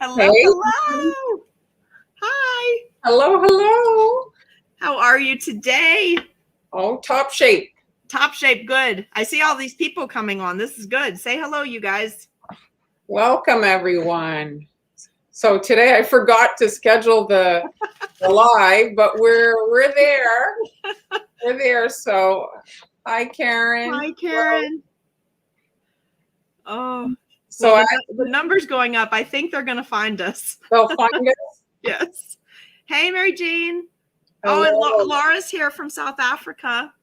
Hello, Hey. hello. Hi. Hello, hello. How are you today? Oh, top shape. Top shape, good. I see all these people coming on. This is good. Say hello, you guys. Welcome, everyone. So today I forgot to schedule the live, but we're there. We're there. So hi, Karen. Hi, Karen. Oh, So well, the number's going up. I think they're going to find us. they'll find us. Yes. Hey, Mary Jean. Hello. Oh, and Laura's here from South Africa.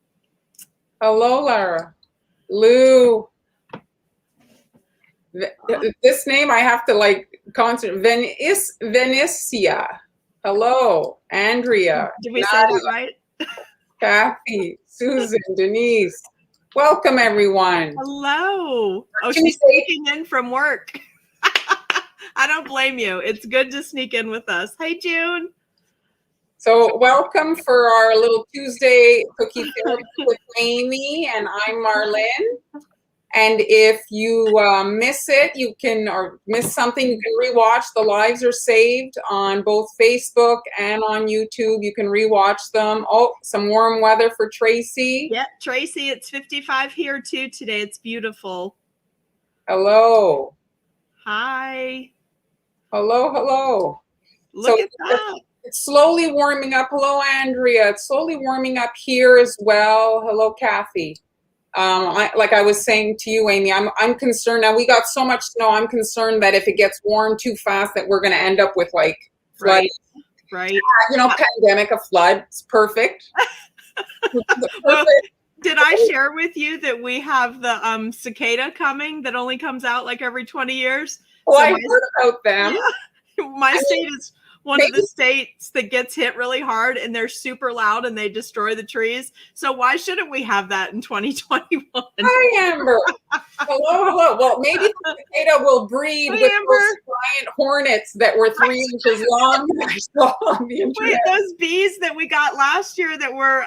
Hello, Lara. Lou. This name I have to like concentrate. Venetia. Hello, Andrea. Did we say that right? Kathy, Susan, Denise. Welcome, everyone. Hello. Oh, she's sneaking in from work. I don't blame you. It's good to sneak in with us. Hey, June. So welcome for our little Tuesday cookie therapy with Amy, and I'm Marlene. And if you miss it, you can, or miss something, you can rewatch. The lives are saved on both Facebook and on YouTube. You can rewatch them. Oh, some warm weather for Tracy. Yeah, Tracy, it's 55 here too today. It's beautiful. Hello. Hi. Hello, hello. Look at that. It's slowly warming up. Hello, Andrea. It's slowly warming up here as well. Hello, Kathy. Like I was saying to you, Amy, I'm concerned. Now we got so much snow. I'm concerned that if it gets warm too fast, that we're going to end up with like flood. Right. You know, pandemic, a flood. It's perfect. Well, did I share with you that we have the cicada coming that only comes out like every 20 years? Oh, so I heard about them. Yeah, my state is one of the states that gets hit really hard, and they're super loud and they destroy the trees. So why shouldn't we have that in 2021? Hi, Amber. Hello, hello. Well, maybe the cicada will breed with those giant hornets that were 3 inches long. Wait, those bees that we got last year that were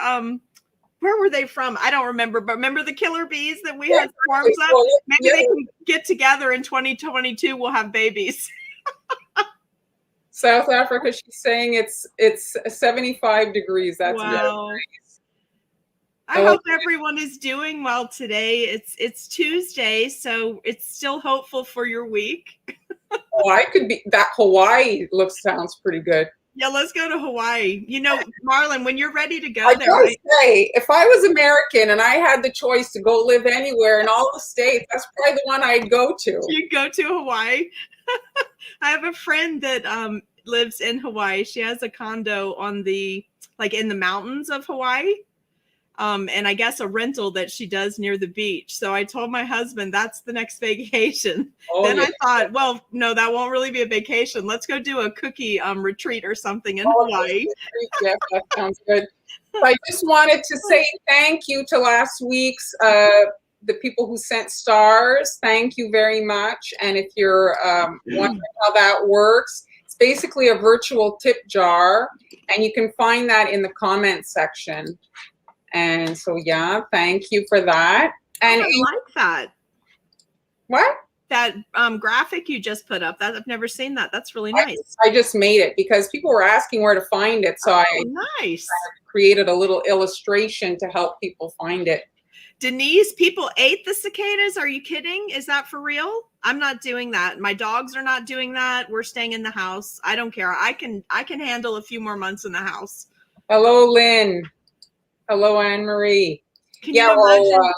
where were they from? I don't remember, but remember the killer bees that we had swarms of? Maybe they can get together in 2022. We'll have babies. South Africa, she's saying it's 75 degrees. That's wow. Very nice. I hope everyone is doing well today. It's Tuesday, so it's still hopeful for your week. Oh, I could be that. Hawaii sounds pretty good. Yeah, let's go to Hawaii. You know, Marlon, when you're ready to go I there. gotta say, if I was American and I had the choice to go live anywhere in all the states, that's probably the one I'd go to. You'd go to Hawaii? I have a friend that lives in Hawaii. She has a condo on in the mountains of Hawaii. And I guess a rental that she does near the beach. So I told my husband that's the next vacation. Oh, then I thought, well, no, that won't really be a vacation. Let's go do a cookie retreat or something in Hawaii. Yes, that sounds good. So I just wanted to say thank you to last week's the people who sent stars. Thank you very much. And if you're wondering how that works, it's basically a virtual tip jar, and you can find that in the comments section. And so, yeah, thank you for that. And I like that. What? That graphic you just put up. That I've never seen that. That's really nice. I just made it because people were asking where to find it. So I created a little illustration to help people find it. Denise, people ate the cicadas. Are you kidding? Is that for real? I'm not doing that. My dogs are not doing that. We're staying in the house. I don't care. I can handle a few more months in the house. Hello, Lynn. Hello, Anne Marie. Can you imagine?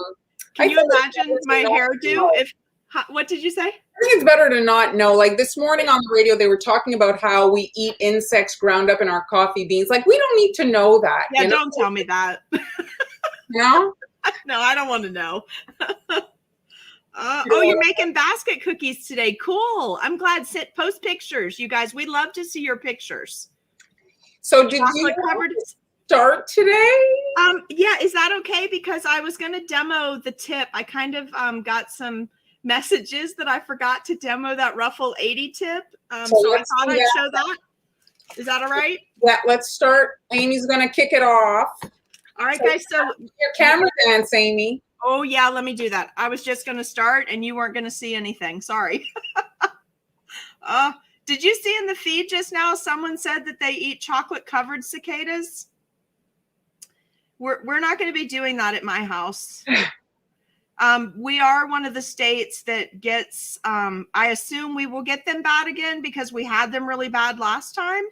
Can you imagine my hairdo? What did you say? I think it's better to not know. Like this morning on the radio, they were talking about how we eat insects ground up in our coffee beans. Like we don't need to know that. Yeah, don't tell me that. No? No, I don't want to know. Oh, you're making basket cookies today. Cool. I'm glad. Post pictures, you guys. We'd love to see your pictures. So did you start today? Yeah, is that okay? Because I was going to demo the tip. I kind of got some messages that I forgot to demo that Ruffle 80 tip. So I thought I'd show that. Is that all right? Yeah, let's start. Amy's going to kick it off. All right, guys. So your camera dance, Amy. Oh, yeah, let me do that. I was just going to start and you weren't going to see anything. Sorry. Did you see in the feed just now, someone said that they eat chocolate covered cicadas? We're not going to be doing that at my house. We are one of the states that gets, I assume we will get them bad again because we had them really bad last time.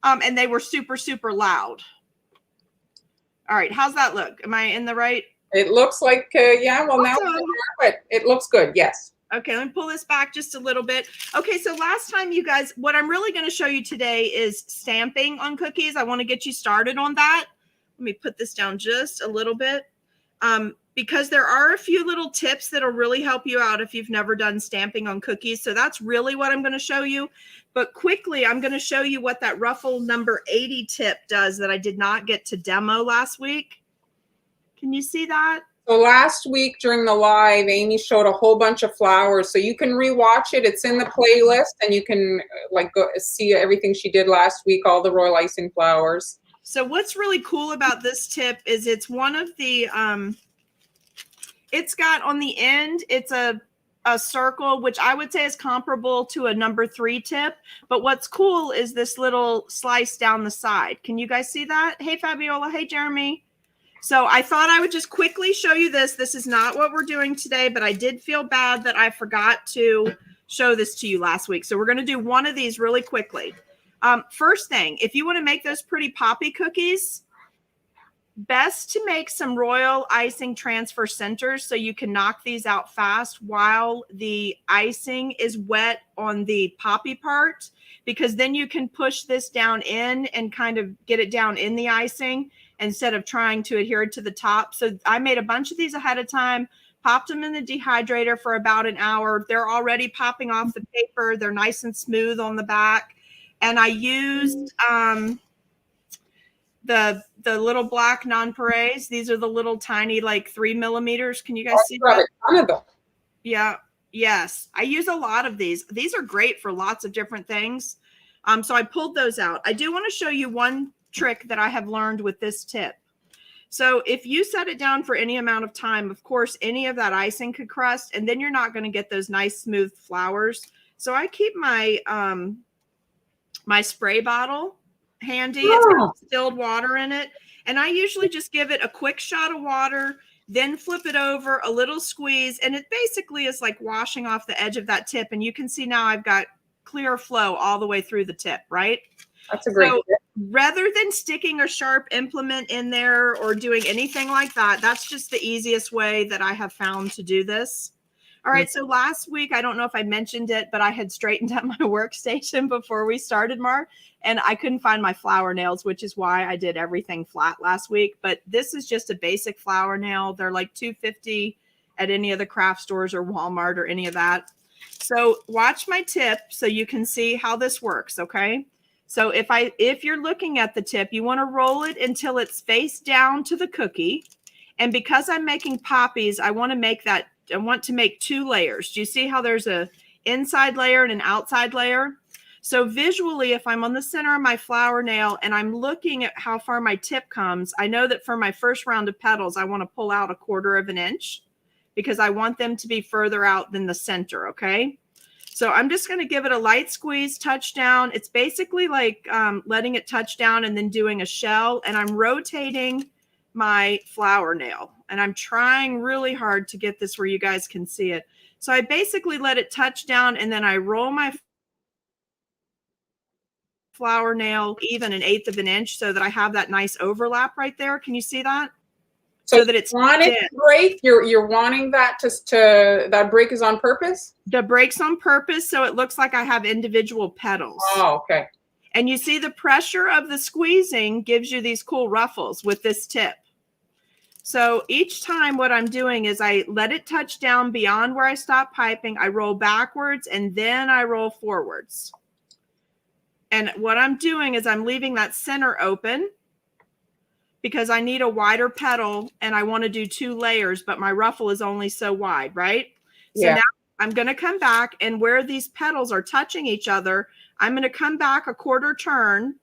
And they were super, super loud. All right. How's that look? Am I in the right? It looks like, yeah, well, now, but it looks good. Yes. Okay, let me pull this back just a little bit. Okay, so last time, you guys, what I'm really going to show you today is stamping on cookies. I want to get you started on that. Let me put this down just a little bit, because there are a few little tips that'll really help you out if you've never done stamping on cookies. So that's really what I'm going to show you. But quickly, I'm going to show you what that ruffle number 80 tip does that I did not get to demo last week. Can you see that? So last week during the live, Amy showed a whole bunch of flowers. So you can rewatch it. It's in the playlist, and you can like go see everything she did last week, all the royal icing flowers. So what's really cool about this tip is it's one of the, it's got on the end, it's a circle, which I would say is comparable to a number 3 tip. But what's cool is this little slice down the side. Can you guys see that? Hey, Fabiola. Hey, Jeremy. So I thought I would just quickly show you this. This is not what we're doing today, but I did feel bad that I forgot to show this to you last week. So we're going to do one of these really quickly. First thing, if you want to make those pretty poppy cookies, best to make some royal icing transfer centers so you can knock these out fast while the icing is wet on the poppy part, because then you can push this down in and kind of get it down in the icing instead of trying to adhere to the top. So I made a bunch of these ahead of time, popped them in the dehydrator for about an hour. They're already popping off the paper. They're nice and smooth on the back. And I used the little black nonpareils. These are the little tiny, like 3 millimeters. Can you guys see that? One of them. Yeah. Yes. I use a lot of these. These are great for lots of different things. So I pulled those out. I do want to show you one trick that I have learned with this tip. So if you set it down for any amount of time, of course, any of that icing could crust, and then you're not going to get those nice smooth flowers. So I keep my my spray bottle handy. It's got distilled water in it, and I usually just give it a quick shot of water, then flip it over, a little squeeze, and it basically is like washing off the edge of that tip. And you can see now I've got clear flow all the way through the tip, right? That's a great tip. Rather than sticking a sharp implement in there or doing anything like that, that's just the easiest way that I have found to do this. All right. So last week, I don't know if I mentioned it, but I had straightened up my workstation before we started, Mar, and I couldn't find my flower nails, which is why I did everything flat last week. But this is just a basic flower nail. They're like $2.50 at any of the craft stores or Walmart or any of that. So watch my tip so you can see how this works. Okay. So if you're looking at the tip, you want to roll it until it's face down to the cookie. And because I'm making poppies, I want to make 2 layers. Do you see how there's a inside layer and an outside layer? So visually, if I'm on the center of my flower nail and I'm looking at how far my tip comes, I know that for my first round of petals, I want to pull out 1/4 of an inch because I want them to be further out than the center. Okay. So I'm just going to give it a light squeeze, touch down. It's basically like letting it touch down and then doing a shell. And I'm rotating my flower nail. And I'm trying really hard to get this where you guys can see it. So I basically let it touch down and then I roll my flower nail even 1/8 of an inch so that I have that nice overlap right there. Can you see that? So that it's wanting to break. You're wanting that to that break is on purpose? The break's on purpose, so it looks like I have individual petals. Oh, okay. And you see the pressure of the squeezing gives you these cool ruffles with this tip. So each time what I'm doing is I let it touch down beyond where I stop piping. I roll backwards and then I roll forwards. And what I'm doing is I'm leaving that center open because I need a wider petal and I want to do 2 layers, but my ruffle is only so wide, right? So now I'm going to come back, and where these petals are touching each other, I'm going to come back 1/4 turn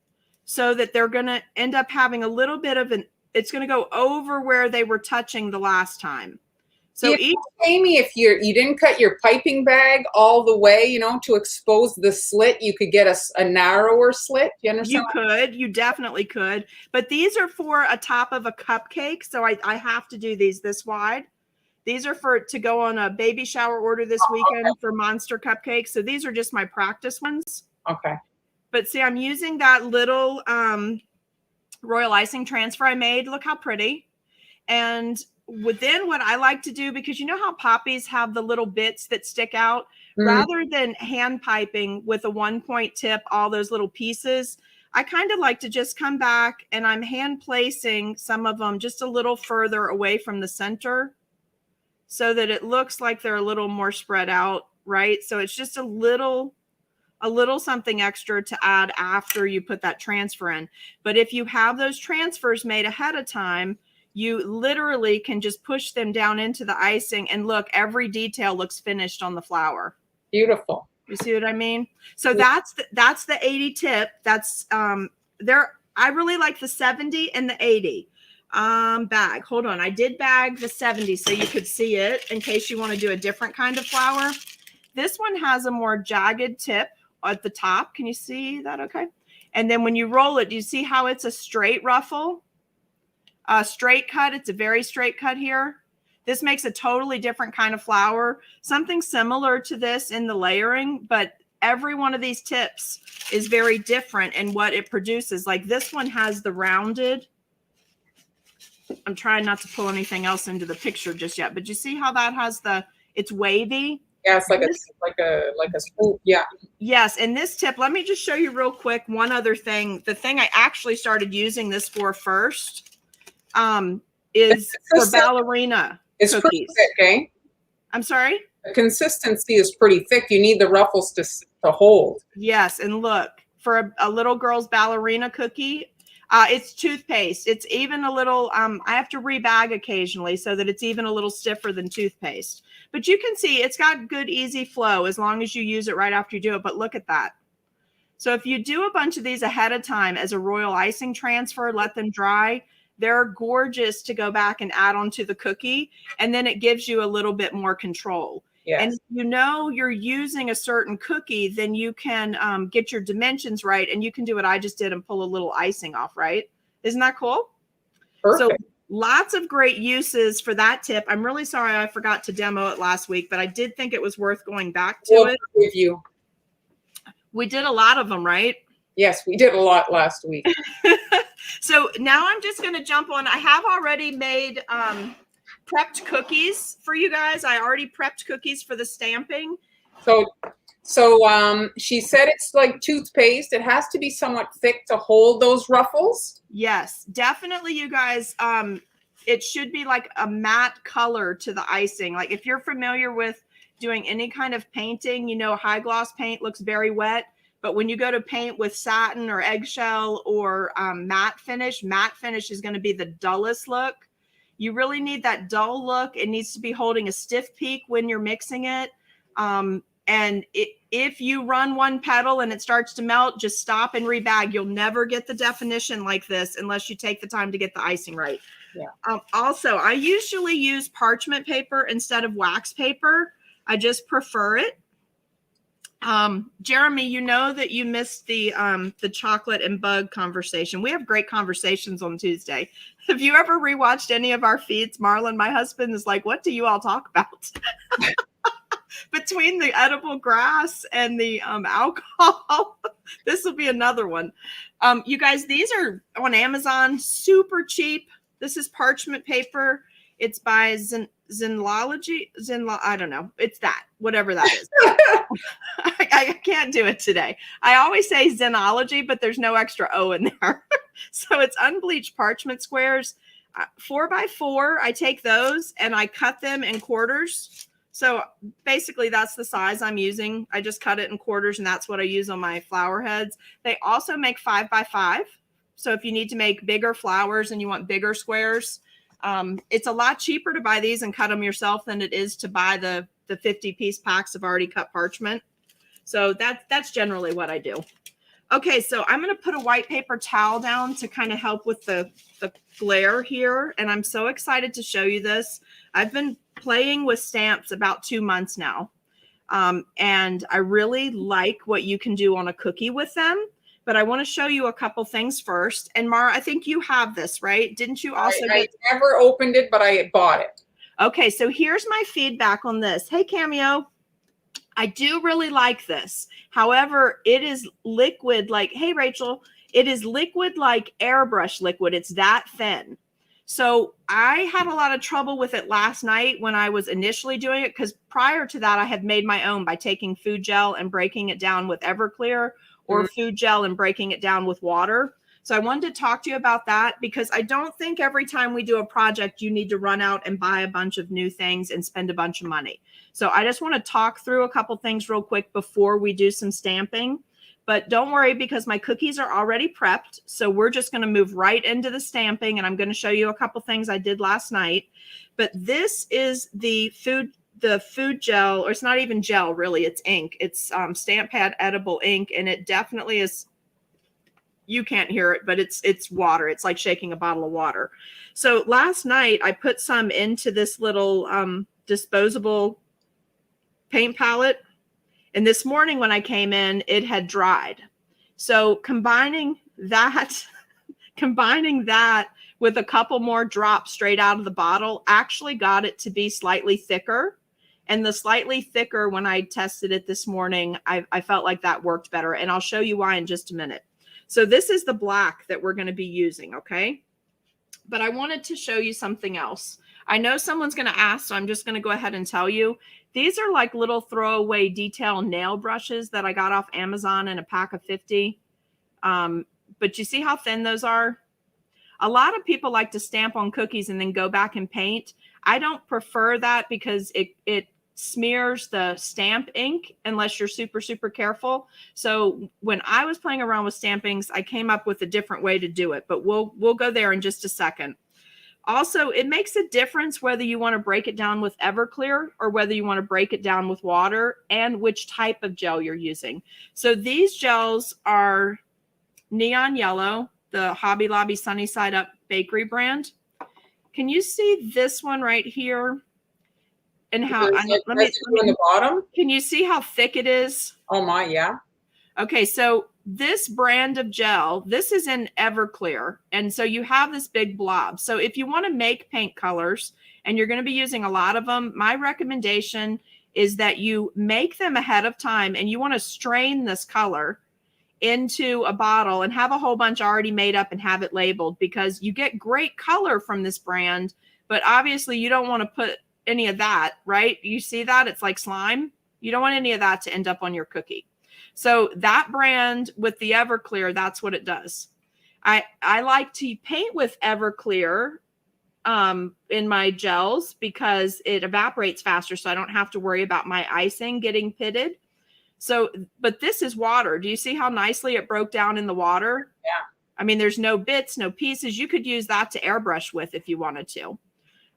so that they're going to end up having a little bit of it's going to go over where they were touching the last time. So each, Amy, if you didn't cut your piping bag all the way, you know, to expose the slit, you could get a narrower slit. You understand? you definitely could. But these are for a top of a cupcake. So I have to do these this wide. These are to go on a baby shower order this weekend for monster cupcakes. So these are just my practice ones. Okay. But see, I'm using that little royal icing transfer I made. Look how pretty. And within what I like to do, because you know how poppies have the little bits that stick out, rather than hand piping with a 1-point tip, all those little pieces, I kind of like to just come back and I'm hand placing some of them just a little further away from the center so that it looks like they're a little more spread out, right? So it's just a little something extra to add after you put that transfer in. But if you have those transfers made ahead of time, you literally can just push them down into the icing and look, every detail looks finished on the flower. Beautiful. You see what I mean? So that's the 80 tip. That's I really like the 70 and the 80 bag. Hold on. I did bag the 70 so you could see it in case you want to do a different kind of flower. This one has a more jagged tip at the top. Can you see that? Okay. And then when you roll it, do you see how it's a straight ruffle? Straight cut. It's a very straight cut here. This makes a totally different kind of flower. Something similar to this in the layering, but every one of these tips is very different in what it produces. Like this one has the rounded. I'm trying not to pull anything else into the picture just yet, but you see how that has it's wavy? Yeah, it's like a swoop. Yeah. Yes, and this tip, let me just show you real quick one other thing. The thing I actually started using this for first is for ballerina it's cookies. Pretty thick, eh? I'm sorry? The consistency is pretty thick. You need the ruffles to hold. Yes, and look, for a little girl's ballerina cookie, it's toothpaste. It's even a little, I have to rebag occasionally so that it's even a little stiffer than toothpaste. But you can see it's got good, easy flow as long as you use it right after you do it. But look at that. So if you do a bunch of these ahead of time as a royal icing transfer, let them dry, they're gorgeous to go back and add onto the cookie. And then it gives you a little bit more control. Yes. And if you know you're using a certain cookie, then you can get your dimensions right. And you can do what I just did and pull a little icing off, right? Isn't that cool? Perfect. So lots of great uses for that tip. I'm really sorry I forgot to demo it last week, but I did think it was worth going back to it. With you. We did a lot of them, right? Yes, we did a lot last week. So now I'm just going to jump on. I have already made prepped cookies for you guys. I already prepped cookies for the stamping. So she said it's like toothpaste. It has to be somewhat thick to hold those ruffles. Yes, definitely, you guys. It should be like a matte color to the icing. Like if you're familiar with doing any kind of painting, you know, high gloss paint looks very wet. But when you go to paint with satin or eggshell or matte finish is going to be the dullest look. You really need that dull look. It needs to be holding a stiff peak when you're mixing it. And if you run one petal and it starts to melt, just stop and rebag. You'll never get the definition like this unless you take the time to get the icing right. Yeah. Also, I usually use parchment paper instead of wax paper. I just prefer it. Jeremy, you know that you missed the chocolate and bug conversation. We have great conversations on Tuesday. Have you ever rewatched any of our feeds? Marlon, my husband, is like, what do you all talk about? Between the edible grass and the alcohol, this will be another one. You guys, these are on Amazon, super cheap. This is parchment paper. It's by Zenlogy. I don't know. It's that, whatever that is. I can't do it today. I always say Zenology, but there's no extra O in there. So it's unbleached parchment squares, 4x4. I take those and I cut them in quarters. So basically that's the size I'm using. I just cut it in quarters and that's what I use on my flower heads. They also make 5x5. So if you need to make bigger flowers and you want bigger squares, it's a lot cheaper to buy these and cut them yourself than it is to buy the 50-piece packs of already cut parchment. So that's generally what I do. Okay, so I'm going to put a white paper towel down to kind of help with the glare here. And I'm so excited to show you this. I've been playing with stamps about 2 months now. And I really like what you can do on a cookie with them. But I want to show you a couple things first. And Mara, I think you have this, right? Didn't you also I never opened it, but I bought it. Okay, so here's my feedback on this. Hey, Cameo. I do really like this. However, it is liquid like, hey, Rachel, it is liquid like airbrush liquid. It's that thin. So I had a lot of trouble with it last night when I was initially doing it, because prior to that, I had made my own by taking food gel and breaking it down with Everclear, or food gel and breaking it down with water. So I wanted to talk to you about that, because I don't think every time we do a project, you need to run out and buy a bunch of new things and spend a bunch of money. So I just want to talk through a couple things real quick before we do some stamping. But don't worry, because my cookies are already prepped. So we're just going to move right into the stamping, and I'm going to show you a couple things I did last night. But this is the food gel, or it's not even gel, really. It's ink. It's Stamp Pad edible ink, and it definitely is. You can't hear it, but it's water. It's like shaking a bottle of water. So last night I put some into this little disposable paint palette. And this morning when I came in, it had dried. So combining that with a couple more drops straight out of the bottle actually got it to be slightly thicker. And the slightly thicker, when I tested it this morning, I felt like that worked better. And I'll show you why in just a minute. So this is the black that we're going to be using, okay? But I wanted to show you something else. I know someone's going to ask, so I'm just going to go ahead and tell you. These are like little throwaway detail nail brushes that I got off Amazon in a pack of 50. But you see how thin those are? A lot of people like to stamp on cookies and then go back and paint. I don't prefer that, because it smears the stamp ink unless you're super, super careful. So when I was playing around with stampings, I came up with a different way to do it, but we'll go there in just a second. Also, it makes a difference whether you want to break it down with Everclear or whether you want to break it down with water, and which type of gel you're using. So these gels are Neon Yellow, the Hobby Lobby Sunny Side Up Bakery brand. Can you see this one right here? And how, let me on the bottom. Can you see how thick it is? Oh my, yeah. Okay, so this brand of gel, this is in Everclear. And so you have this big blob. So if you want to make paint colors and you're going to be using a lot of them, my recommendation is that you make them ahead of time, and you want to strain this color into a bottle and have a whole bunch already made up and have it labeled, because you get great color from this brand, but obviously you don't want to put any of that, right? You see that? It's like slime. You don't want any of that to end up on your cookie. So that brand with the Everclear, that's what it does. I like to paint with Everclear in my gels, because it evaporates faster, so I don't have to worry about my icing getting pitted. So, but this is water. Do you see how nicely it broke down in the water? Yeah. I mean, there's no bits, no pieces. You could use that to airbrush with if you wanted to.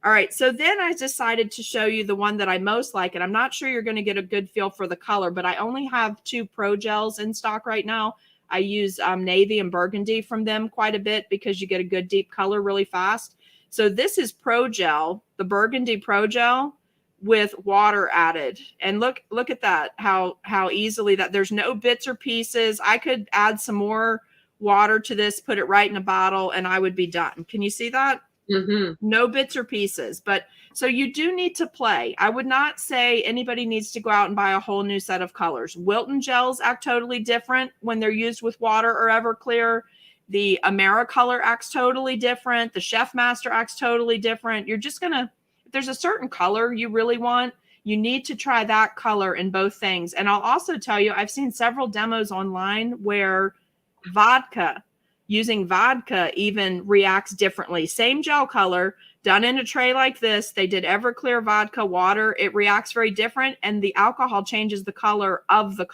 All right, so then I decided to show you the one that I most like, and I'm not sure you're going to get a good feel for the color, but I only have 2 Pro Gels in stock right now. I use Navy and Burgundy from them quite a bit, because you get a good deep color really fast. So this is Pro Gel, the Burgundy Pro Gel with water added. And look at that, how easily that there's no bits or pieces. I could add some more water to this, put it right in a bottle, and I would be done. Can you see that? Mm-hmm. No bits or pieces. But so you do need to play. I would not say anybody needs to go out and buy a whole new set of colors. Wilton gels act totally different when they're used with water or Everclear. The AmeriColor acts totally different. The Chef Master acts totally different. You're just gonna, if there's a certain color you really want, you need to try that color in both things. And I'll also tell you, I've seen several demos online where using vodka even reacts differently. Same gel color done in a tray like this. They did Everclear, vodka, water. It reacts very different, and the alcohol changes the color of the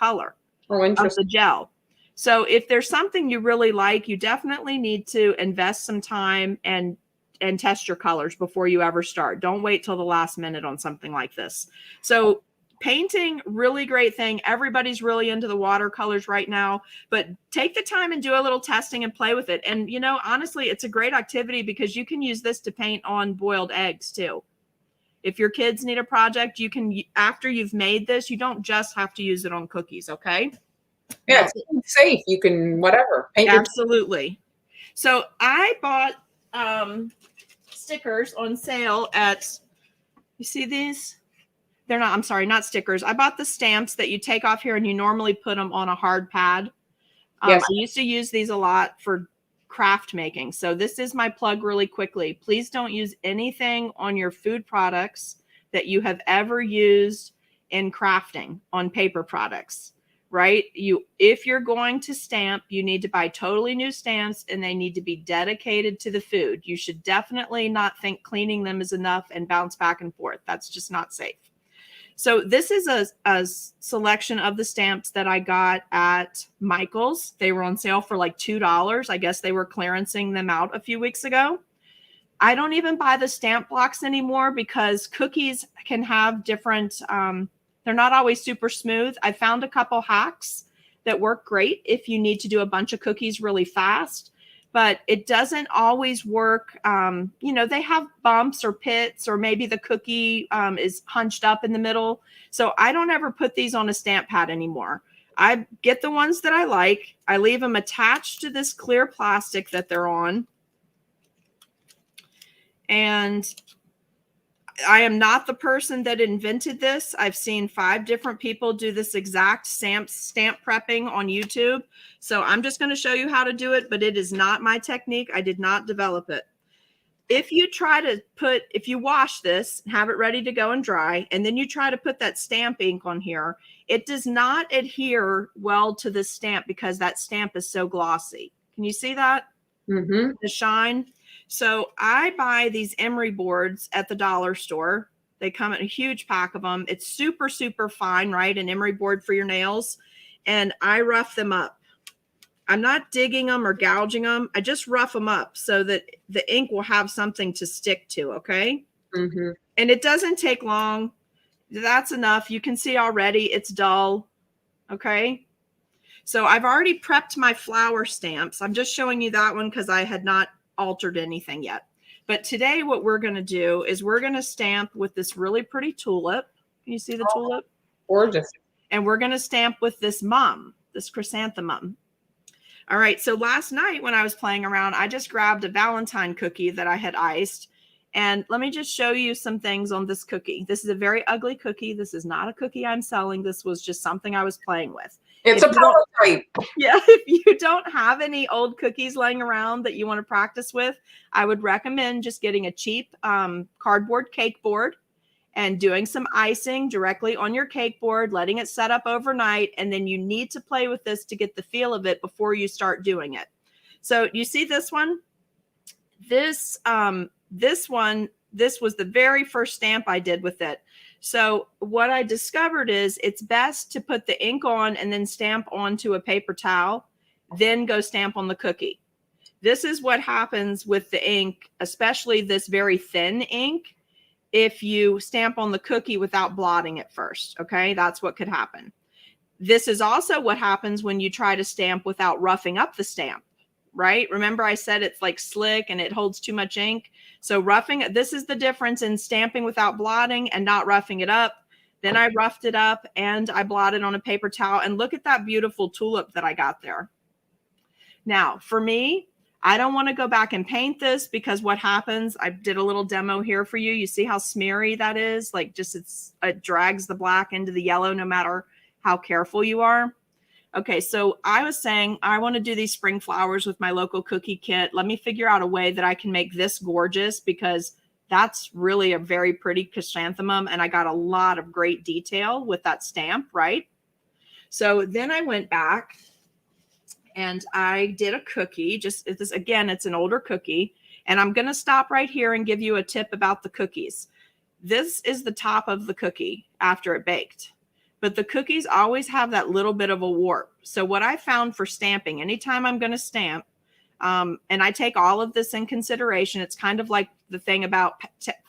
gel. So if there's something you really like, you definitely need to invest some time and test your colors before you ever start. Don't wait till the last minute on something like this. So painting, really great thing. Everybody's really into the watercolors right now, but take the time and do a little testing and play with it. And, you know, honestly, it's a great activity because you can use this to paint on boiled eggs too. If your kids need a project, you can, after you've made this, you don't just have to use it on cookies. Okay. Yeah, it's safe. You can, whatever. Paint Absolutely. So I bought stickers on sale at, you see these? They're not, I'm sorry, not stickers. I bought the stamps that you take off here and you normally put them on a hard pad. Yes. I used to use these a lot for craft making. So this is my plug really quickly. Please don't use anything on your food products that you have ever used in crafting on paper products, right? If you're going to stamp, you need to buy totally new stamps and they need to be dedicated to the food. You should definitely not think cleaning them is enough and bounce back and forth. That's just not safe. So this is a selection of the stamps that I got at Michael's. They were on sale for like $2. I guess they were clearancing them out a few weeks ago. I don't even buy the stamp blocks anymore because cookies can have different, they're not always super smooth. I found a couple hacks that work great if you need to do a bunch of cookies really fast. But it doesn't always work. You know, they have bumps or pits, or maybe the cookie is hunched up in the middle. So I don't ever put these on a stamp pad anymore. I get the ones that I like. I leave them attached to this clear plastic that they're on. And I am not the person that invented this. I've seen 5 different people do this exact stamp prepping on YouTube. So I'm just going to show you how to do it, but it is not my technique. I did not develop it. If you wash this, have it ready to go and dry, and then you try to put that stamp ink on here, it does not adhere well to the stamp because that stamp is so glossy. Can you see that? Mm-hmm. The shine. So I buy these emery boards at the dollar store. They come in a huge pack of them. It's super, super fine, right? An emery board for your nails. And I rough them up. I'm not digging them or gouging them. I just rough them up so that the ink will have something to stick to, okay? Mm-hmm. And it doesn't take long. That's enough. You can see already it's dull, okay? So I've already prepped my flower stamps. I'm just showing you that one because I had not altered anything yet. But today what we're going to do is we're going to stamp with this really pretty tulip. Can you see the tulip? Gorgeous. And we're going to stamp with this mum, this chrysanthemum. All right, so last night when I was playing around, I just grabbed a Valentine cookie that I had iced. And let me just show you some things on this cookie. This is a very ugly cookie. This is not a cookie I'm selling. This was just something I was playing with. It's a prototype. Yeah, if you don't have any old cookies laying around that you want to practice with, I would recommend just getting a cheap cardboard cake board and doing some icing directly on your cake board, letting it set up overnight. And then you need to play with this to get the feel of it before you start doing it. So you see this one? This was the very first stamp I did with it. So what I discovered is it's best to put the ink on and then stamp onto a paper towel, then go stamp on the cookie. This is what happens with the ink, especially this very thin ink, if you stamp on the cookie without blotting it first, okay? That's what could happen. This is also what happens when you try to stamp without roughing up the stamp, right? Remember I said it's like slick and it holds too much ink. So this is the difference in stamping without blotting and not roughing it up. Then I roughed it up and I blotted on a paper towel, and look at that beautiful tulip that I got there. Now, for me, I don't want to go back and paint this because what happens, I did a little demo here for you. You see how smeary that is? Like just it drags the black into the yellow no matter how careful you are. Okay, so I was saying I want to do these spring flowers with my local cookie kit. Let me figure out a way that I can make this gorgeous because that's really a very pretty chrysanthemum and I got a lot of great detail with that stamp, right? So then I went back and I did a cookie. Again, it's an older cookie. And I'm going to stop right here and give you a tip about the cookies. This is the top of the cookie after it baked. But the cookies always have that little bit of a warp. So what I found for stamping, anytime I'm going to stamp, and I take all of this in consideration, it's kind of like the thing about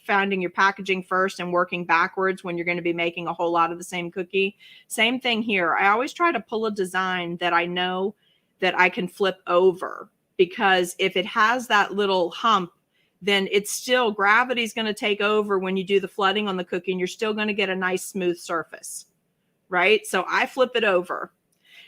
finding your packaging first and working backwards when you're going to be making a whole lot of the same cookie. Same thing here. I always try to pull a design that I know that I can flip over, because if it has that little hump, then it's still, gravity's going to take over when you do the flooding on the cookie, and you're still going to get a nice smooth surface, right? So I flip it over.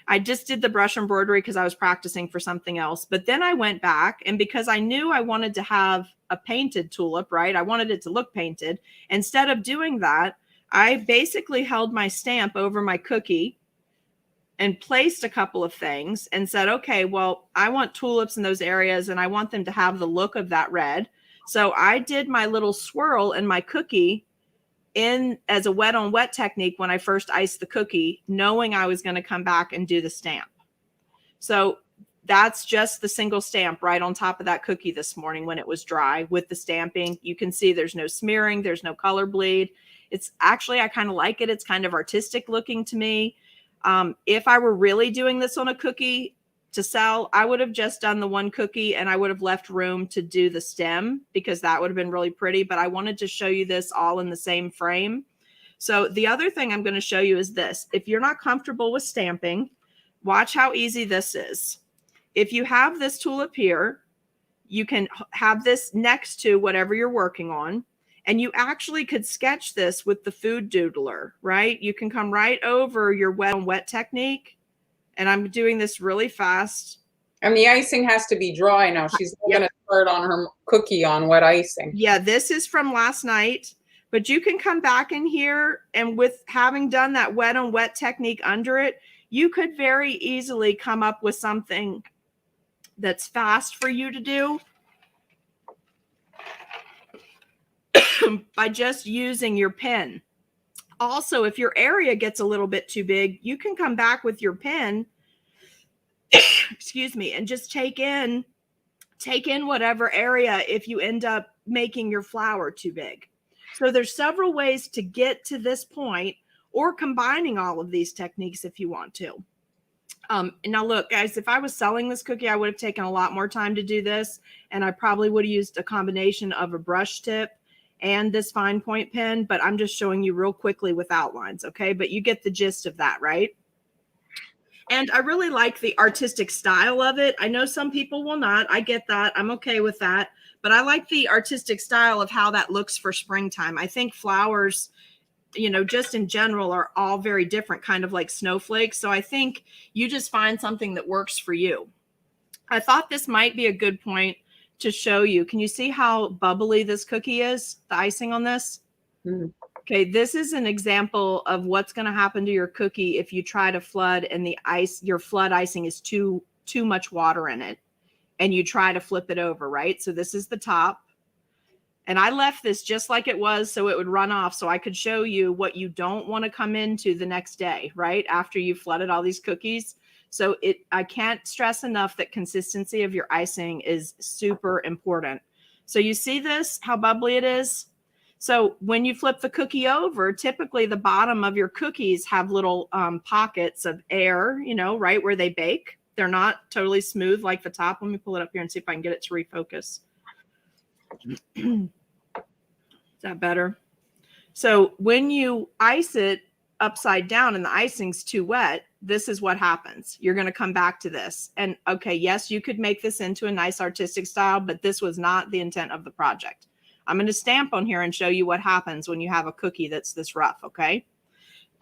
I just did the brush embroidery because I was practicing for something else. But then I went back, and because I knew I wanted to have a painted tulip, right? I wanted it to look painted. Instead of doing that, I basically held my stamp over my cookie and placed a couple of things and said, okay, well, I want tulips in those areas and I want them to have the look of that red. So I did my little swirl in my cookie in as a wet on wet technique when I first iced the cookie, knowing I was going to come back and do the stamp. So that's just the single stamp right on top of that cookie this morning when it was dry with the stamping. You can see there's no smearing, there's no color bleed. It's actually, I kind of like it. It's kind of artistic looking to me. If I were really doing this on a cookie to sell, I would have just done the one cookie and I would have left room to do the stem, because that would have been really pretty. But I wanted to show you this all in the same frame. So the other thing I'm going to show you is this. If you're not comfortable with stamping, watch how easy this is. If you have this tulip here, you can have this next to whatever you're working on. And you actually could sketch this with the food doodler, right? You can come right over your wet on wet technique. And I'm doing this really fast. And the icing has to be dry now. She's going to start on her cookie on wet icing. Yeah, this is from last night. But you can come back in here, and with having done that wet on wet technique under it, you could very easily come up with something that's fast for you to do by just using your pen. Also, if your area gets a little bit too big, you can come back with your pen, excuse me, and just take in whatever area if you end up making your flower too big. So there's several ways to get to this point, or combining all of these techniques if you want to. Now look, guys, if I was selling this cookie, I would have taken a lot more time to do this, and I probably would have used a combination of a brush tip and this fine point pen, but I'm just showing you real quickly with outlines, okay? But you get the gist of that, right? And I really like the artistic style of it. I know some people will not. I get that. I'm okay with that. But I like the artistic style of how that looks for springtime. I think flowers, you know, just in general, are all very different, kind of like snowflakes. So I think you just find something that works for you. I thought this might be a good point to show you. Can you see how bubbly this cookie is, the icing on this? Mm-hmm. Okay, this is an example of what's going to happen to your cookie if you try to flood and the ice, your flood icing is too much water in it, and you try to flip it over, right? So this is the top. And I left this just like it was so it would run off, so I could show you what you don't want to come into the next day, right? After you've flooded all these cookies. So I can't stress enough that consistency of your icing is super important. So you see this, how bubbly it is? So when you flip the cookie over, typically the bottom of your cookies have little pockets of air, you know, right where they bake. They're not totally smooth like the top. Let me pull it up here and see if I can get it to refocus. Is that better? So when you ice it upside down and the icing's too wet, this is what happens. You're going to come back to this. And okay, yes, you could make this into a nice artistic style, but this was not the intent of the project. I'm going to stamp on here and show you what happens when you have a cookie that's this rough, okay?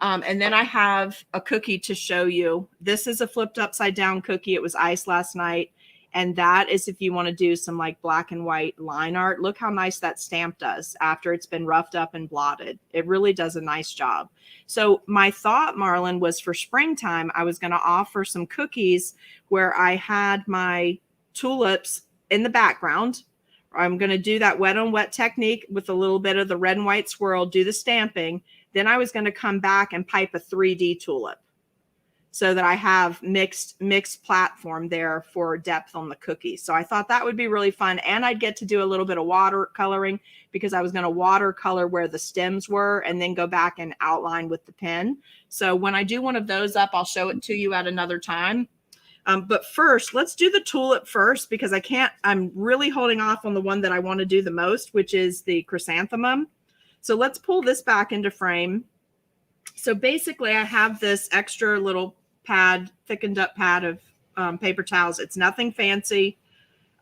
And then I have a cookie to show you. This is a flipped upside down cookie. It was iced last night. And that is if you want to do some like black and white line art. Look how nice that stamp does after it's been roughed up and blotted. It really does a nice job. So my thought, Marlon, was for springtime, I was going to offer some cookies where I had my tulips in the background. I'm going to do that wet on wet technique with a little bit of the red and white swirl, do the stamping. Then I was going to come back and pipe a 3D tulip so that I have mixed platform there for depth on the cookie. So I thought that would be really fun. And I'd get to do a little bit of watercoloring because I was going to watercolor where the stems were and then go back and outline with the pen. So when I do one of those up, I'll show it to you at another time. But first, let's do the tulip first, because I'm really holding off on the one that I want to do the most, which is the chrysanthemum. So let's pull this back into frame. So basically I have this extra little pad, thickened up pad of paper towels. It's nothing fancy.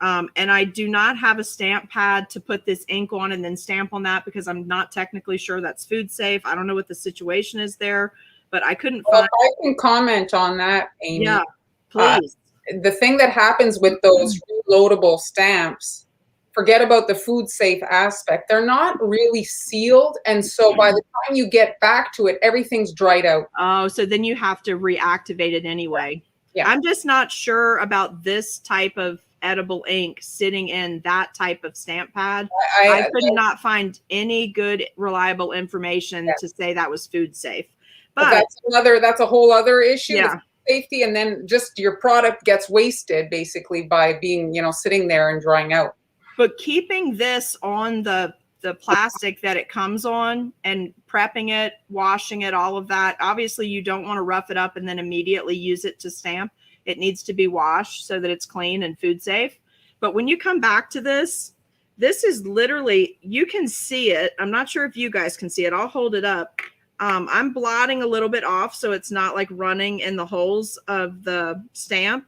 And I do not have a stamp pad to put this ink on and then stamp on that, because I'm not technically sure that's food safe. I don't know what the situation is there, but I couldn't find. I can comment on that, Amy. Yeah, please. The thing that happens with those reloadable stamps, forget about the food safe aspect. They're not really sealed. And so by the time you get back to it, everything's dried out. Oh, so then you have to reactivate it anyway. Yeah. I'm just not sure about this type of edible ink sitting in that type of stamp pad. I could not find any good, reliable information to say that was food safe. But that's a whole other issue. Yeah. Safety, and then just your product gets wasted basically by being, sitting there and drying out. But keeping this on the plastic that it comes on and prepping it, washing it, all of that, obviously you don't want to rough it up and then immediately use it to stamp. It needs to be washed so that it's clean and food safe. But when you come back to this is literally, you can see it. I'm not sure if you guys can see it. I'll hold it up. I'm blotting a little bit off so it's not like running in the holes of the stamp.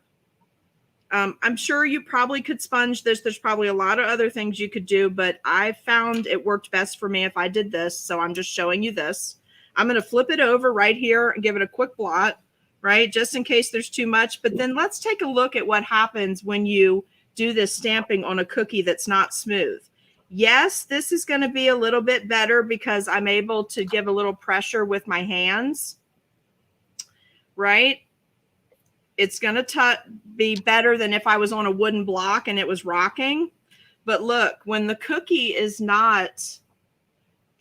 I'm sure you probably could sponge this. There's probably a lot of other things you could do, but I found it worked best for me if I did this. So I'm just showing you this. I'm going to flip it over right here and give it a quick blot, right? Just in case there's too much. But then let's take a look at what happens when you do this stamping on a cookie that's not smooth. Yes, this is going to be a little bit better because I'm able to give a little pressure with my hands, right? It's going to be better than if I was on a wooden block and it was rocking. But look, when the cookie is not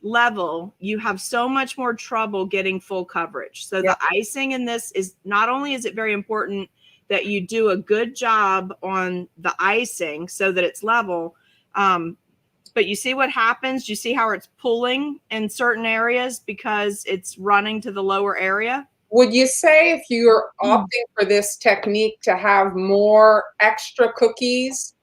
level, you have so much more trouble getting full coverage. So the icing in this is, not only is it very important that you do a good job on the icing so that it's level, but you see what happens? You see how it's pulling in certain areas because it's running to the lower area? Would you say if you're opting for this technique to have more extra cookies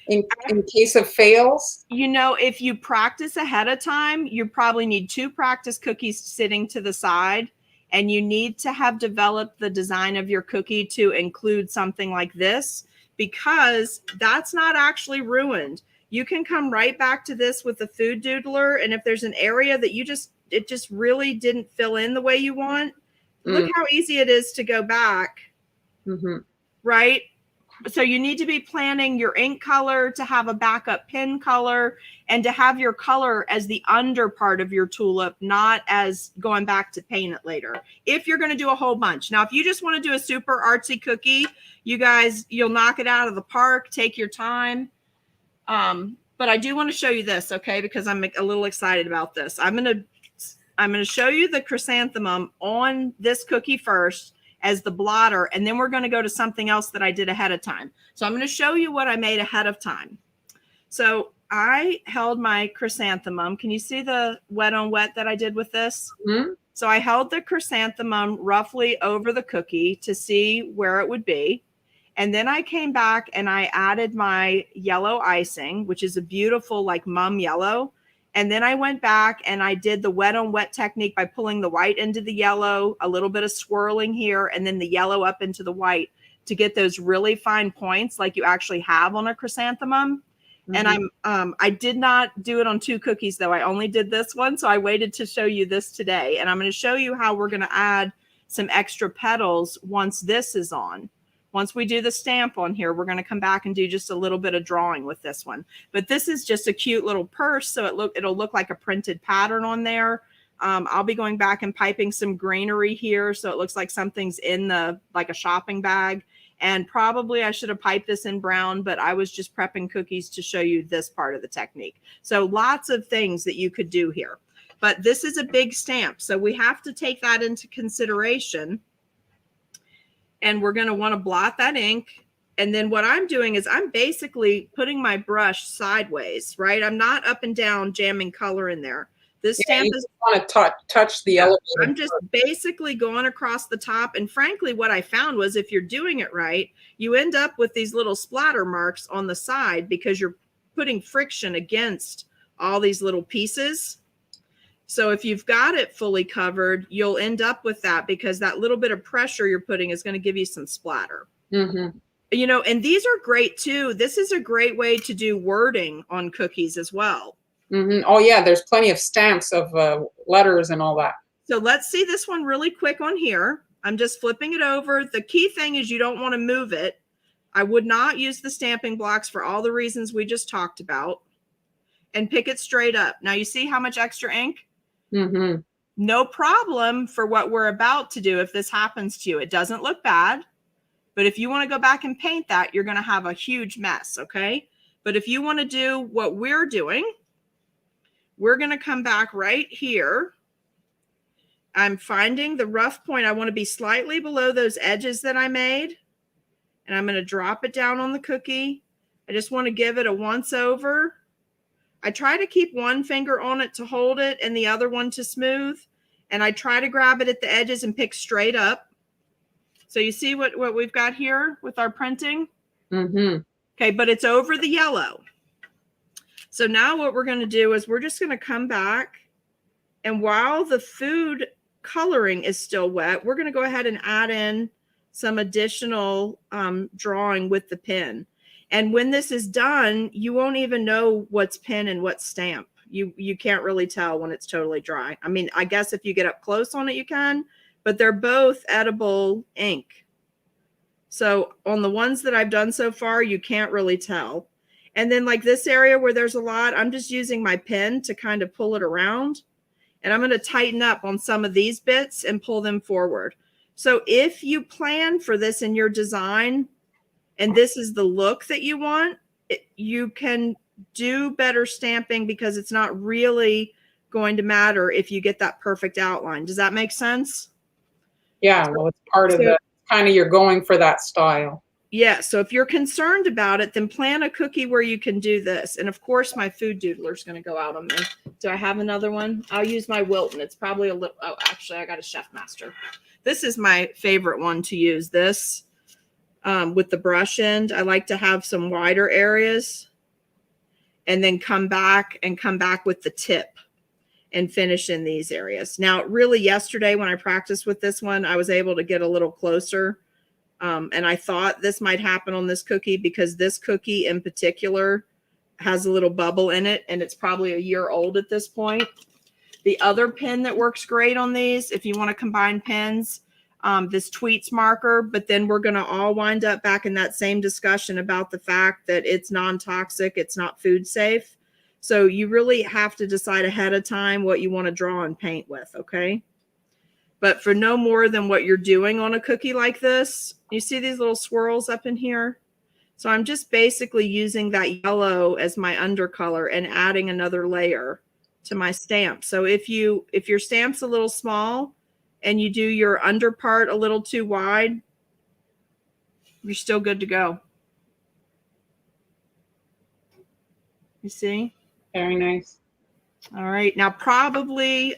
in case of fails? If you practice ahead of time, you probably need 2 practice cookies sitting to the side, and you need to have developed the design of your cookie to include something like this, because that's not actually ruined. You can come right back to this with the food doodler, and if there's an area that it just really didn't fill in the way you want, look how easy it is to go back, right? So you need to be planning your ink color to have a backup pen color and to have your color as the under part of your tulip, not as going back to paint it later. If you're going to do a whole bunch. Now, if you just want to do a super artsy cookie, you guys, you'll knock it out of the park, take your time. But I do want to show you this, okay? Because I'm a little excited about this. I'm going to show you the chrysanthemum on this cookie first as the blotter, and then we're going to go to something else that I did ahead of time. So I'm going to show you what I made ahead of time. So I held my chrysanthemum. Can you see the wet on wet that I did with this? So I held the chrysanthemum roughly over the cookie to see where it would be. And then I came back and I added my yellow icing, which is a beautiful like mum yellow. And then I went back and I did the wet on wet technique by pulling the white into the yellow, a little bit of swirling here, and then the yellow up into the white to get those really fine points like you actually have on a chrysanthemum. And I did not do it on 2 cookies though. I only did this one. So I waited to show you this today. And I'm going to show you how we're going to add some extra petals once this is on. Once we do the stamp on here, we're going to come back and do just a little bit of drawing with this one. But this is just a cute little purse, so it'll look like a printed pattern on there. I'll be going back and piping some greenery here, so it looks like something's in like a shopping bag. And probably I should have piped this in brown, but I was just prepping cookies to show you this part of the technique. So lots of things that you could do here. But this is a big stamp, so we have to take that into consideration. And we're going to want to blot that ink. And then what I'm doing is I'm basically putting my brush sideways, right? I'm not up and down jamming color in there. This Yeah, stamp you is, want to touch the yeah, elevator. I'm just basically going across the top. And frankly, what I found was if you're doing it right, you end up with these little splatter marks on the side because you're putting friction against all these little pieces. So if you've got it fully covered, you'll end up with that because that little bit of pressure you're putting is going to give you some splatter. Mm-hmm. You know, and these are great too. This is a great way to do wording on cookies as well. Mm-hmm. Oh yeah, there's plenty of stamps of letters and all that. So let's see this one really quick on here. I'm just flipping it over. The key thing is you don't want to move it. I would not use the stamping blocks for all the reasons we just talked about, and pick it straight up. Now you see how much extra ink? Mm-hmm. No problem for what we're about to do if this happens to you. It doesn't look bad, but if you want to go back and paint that, you're going to have a huge mess, okay? But if you want to do what we're doing, we're going to come back right here. I'm finding the rough point. I want to be slightly below those edges that I made, and I'm going to drop it down on the cookie. I just want to give it a once over. I try to keep one finger on it to hold it and the other one to smooth. And I try to grab it at the edges and pick straight up. So you see what we've got here with our printing? Mm-hmm. Okay, but it's over the yellow. So now what we're going to do is we're just going to come back. And while the food coloring is still wet, we're going to go ahead and add in some additional drawing with the pen. And when this is done, you won't even know what's pen and what's stamp. You can't really tell when it's totally dry. I mean, I guess if you get up close on it, you can, but they're both edible ink. So on the ones that I've done so far, you can't really tell. And then like this area where there's a lot, I'm just using my pen to kind of pull it around. And I'm going to tighten up on some of these bits and pull them forward. So if you plan for this in your design, and this is the look that you want, you can do better stamping because it's not really going to matter if you get that perfect outline. Does that make sense? Yeah, well, it's part of the kind of you're going for that style. Yeah, so if you're concerned about it, then plan a cookie where you can do this. And of course, my food doodler is going to go out on me. Do I have another one? I'll use my Wilton. It's probably a little, oh, actually, I got a Chef Master. This is my favorite one to use, this. With the brush end, I like to have some wider areas and then come back with the tip and finish in these areas. Now, really yesterday when I practiced with this one, I was able to get a little closer. And I thought this might happen on this cookie because this cookie in particular has a little bubble in it and it's probably a year old at this point. The other pen that works great on these, if you want to combine pens, this Tweets marker, but then we're going to all wind up back in that same discussion about the fact that it's non-toxic, it's not food safe. So you really have to decide ahead of time what you want to draw and paint with, okay? But for no more than what you're doing on a cookie like this, you see these little swirls up in here? So I'm just basically using that yellow as my undercolor and adding another layer to my stamp. So if your stamp's a little small, and you do your under part a little too wide, you're still good to go. You see? Very nice. All right. Now, probably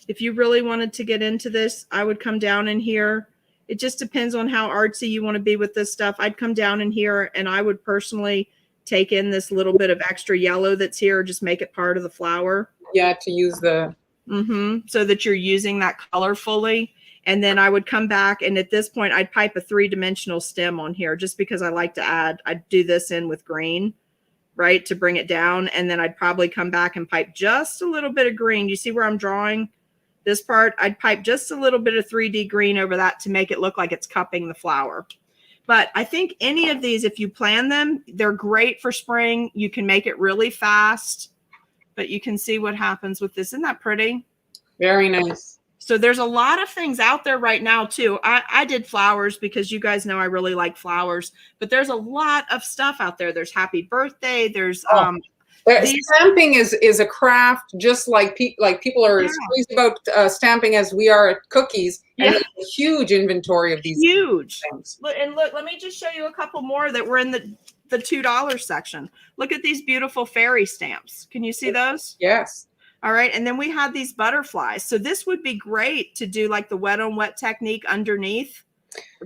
if you really wanted to get into this, I would come down in here. It just depends on how artsy you want to be with this stuff. I'd come down in here and I would personally take in this little bit of extra yellow that's here, just make it part of the flower. Yeah, to use the... So that you're using that color fully. And then I would come back and at this point I'd pipe a 3-dimensional stem on here just because I like to add, I'd do this in with green, right, to bring it down. And then I'd probably come back and pipe just a little bit of green. You see where I'm drawing this part? I'd pipe just a little bit of 3D green over that to make it look like it's cupping the flower. But I think any of these, if you plan them, they're great for spring. You can make it really fast. But you can see what happens with this. Isn't that pretty? Very nice. So there's a lot of things out there right now too. I did flowers because you guys know I really like flowers, but there's a lot of stuff out there. There's happy birthday. There's stamping is a craft, just like people are as crazy about stamping as we are at cookies. And there's a huge inventory of these things. And look, let me just show you a couple more that were in the $2 section. Look at these beautiful fairy stamps. Can you see those? Yes. All right. And then we had these butterflies. So this would be great to do like the wet on wet technique underneath,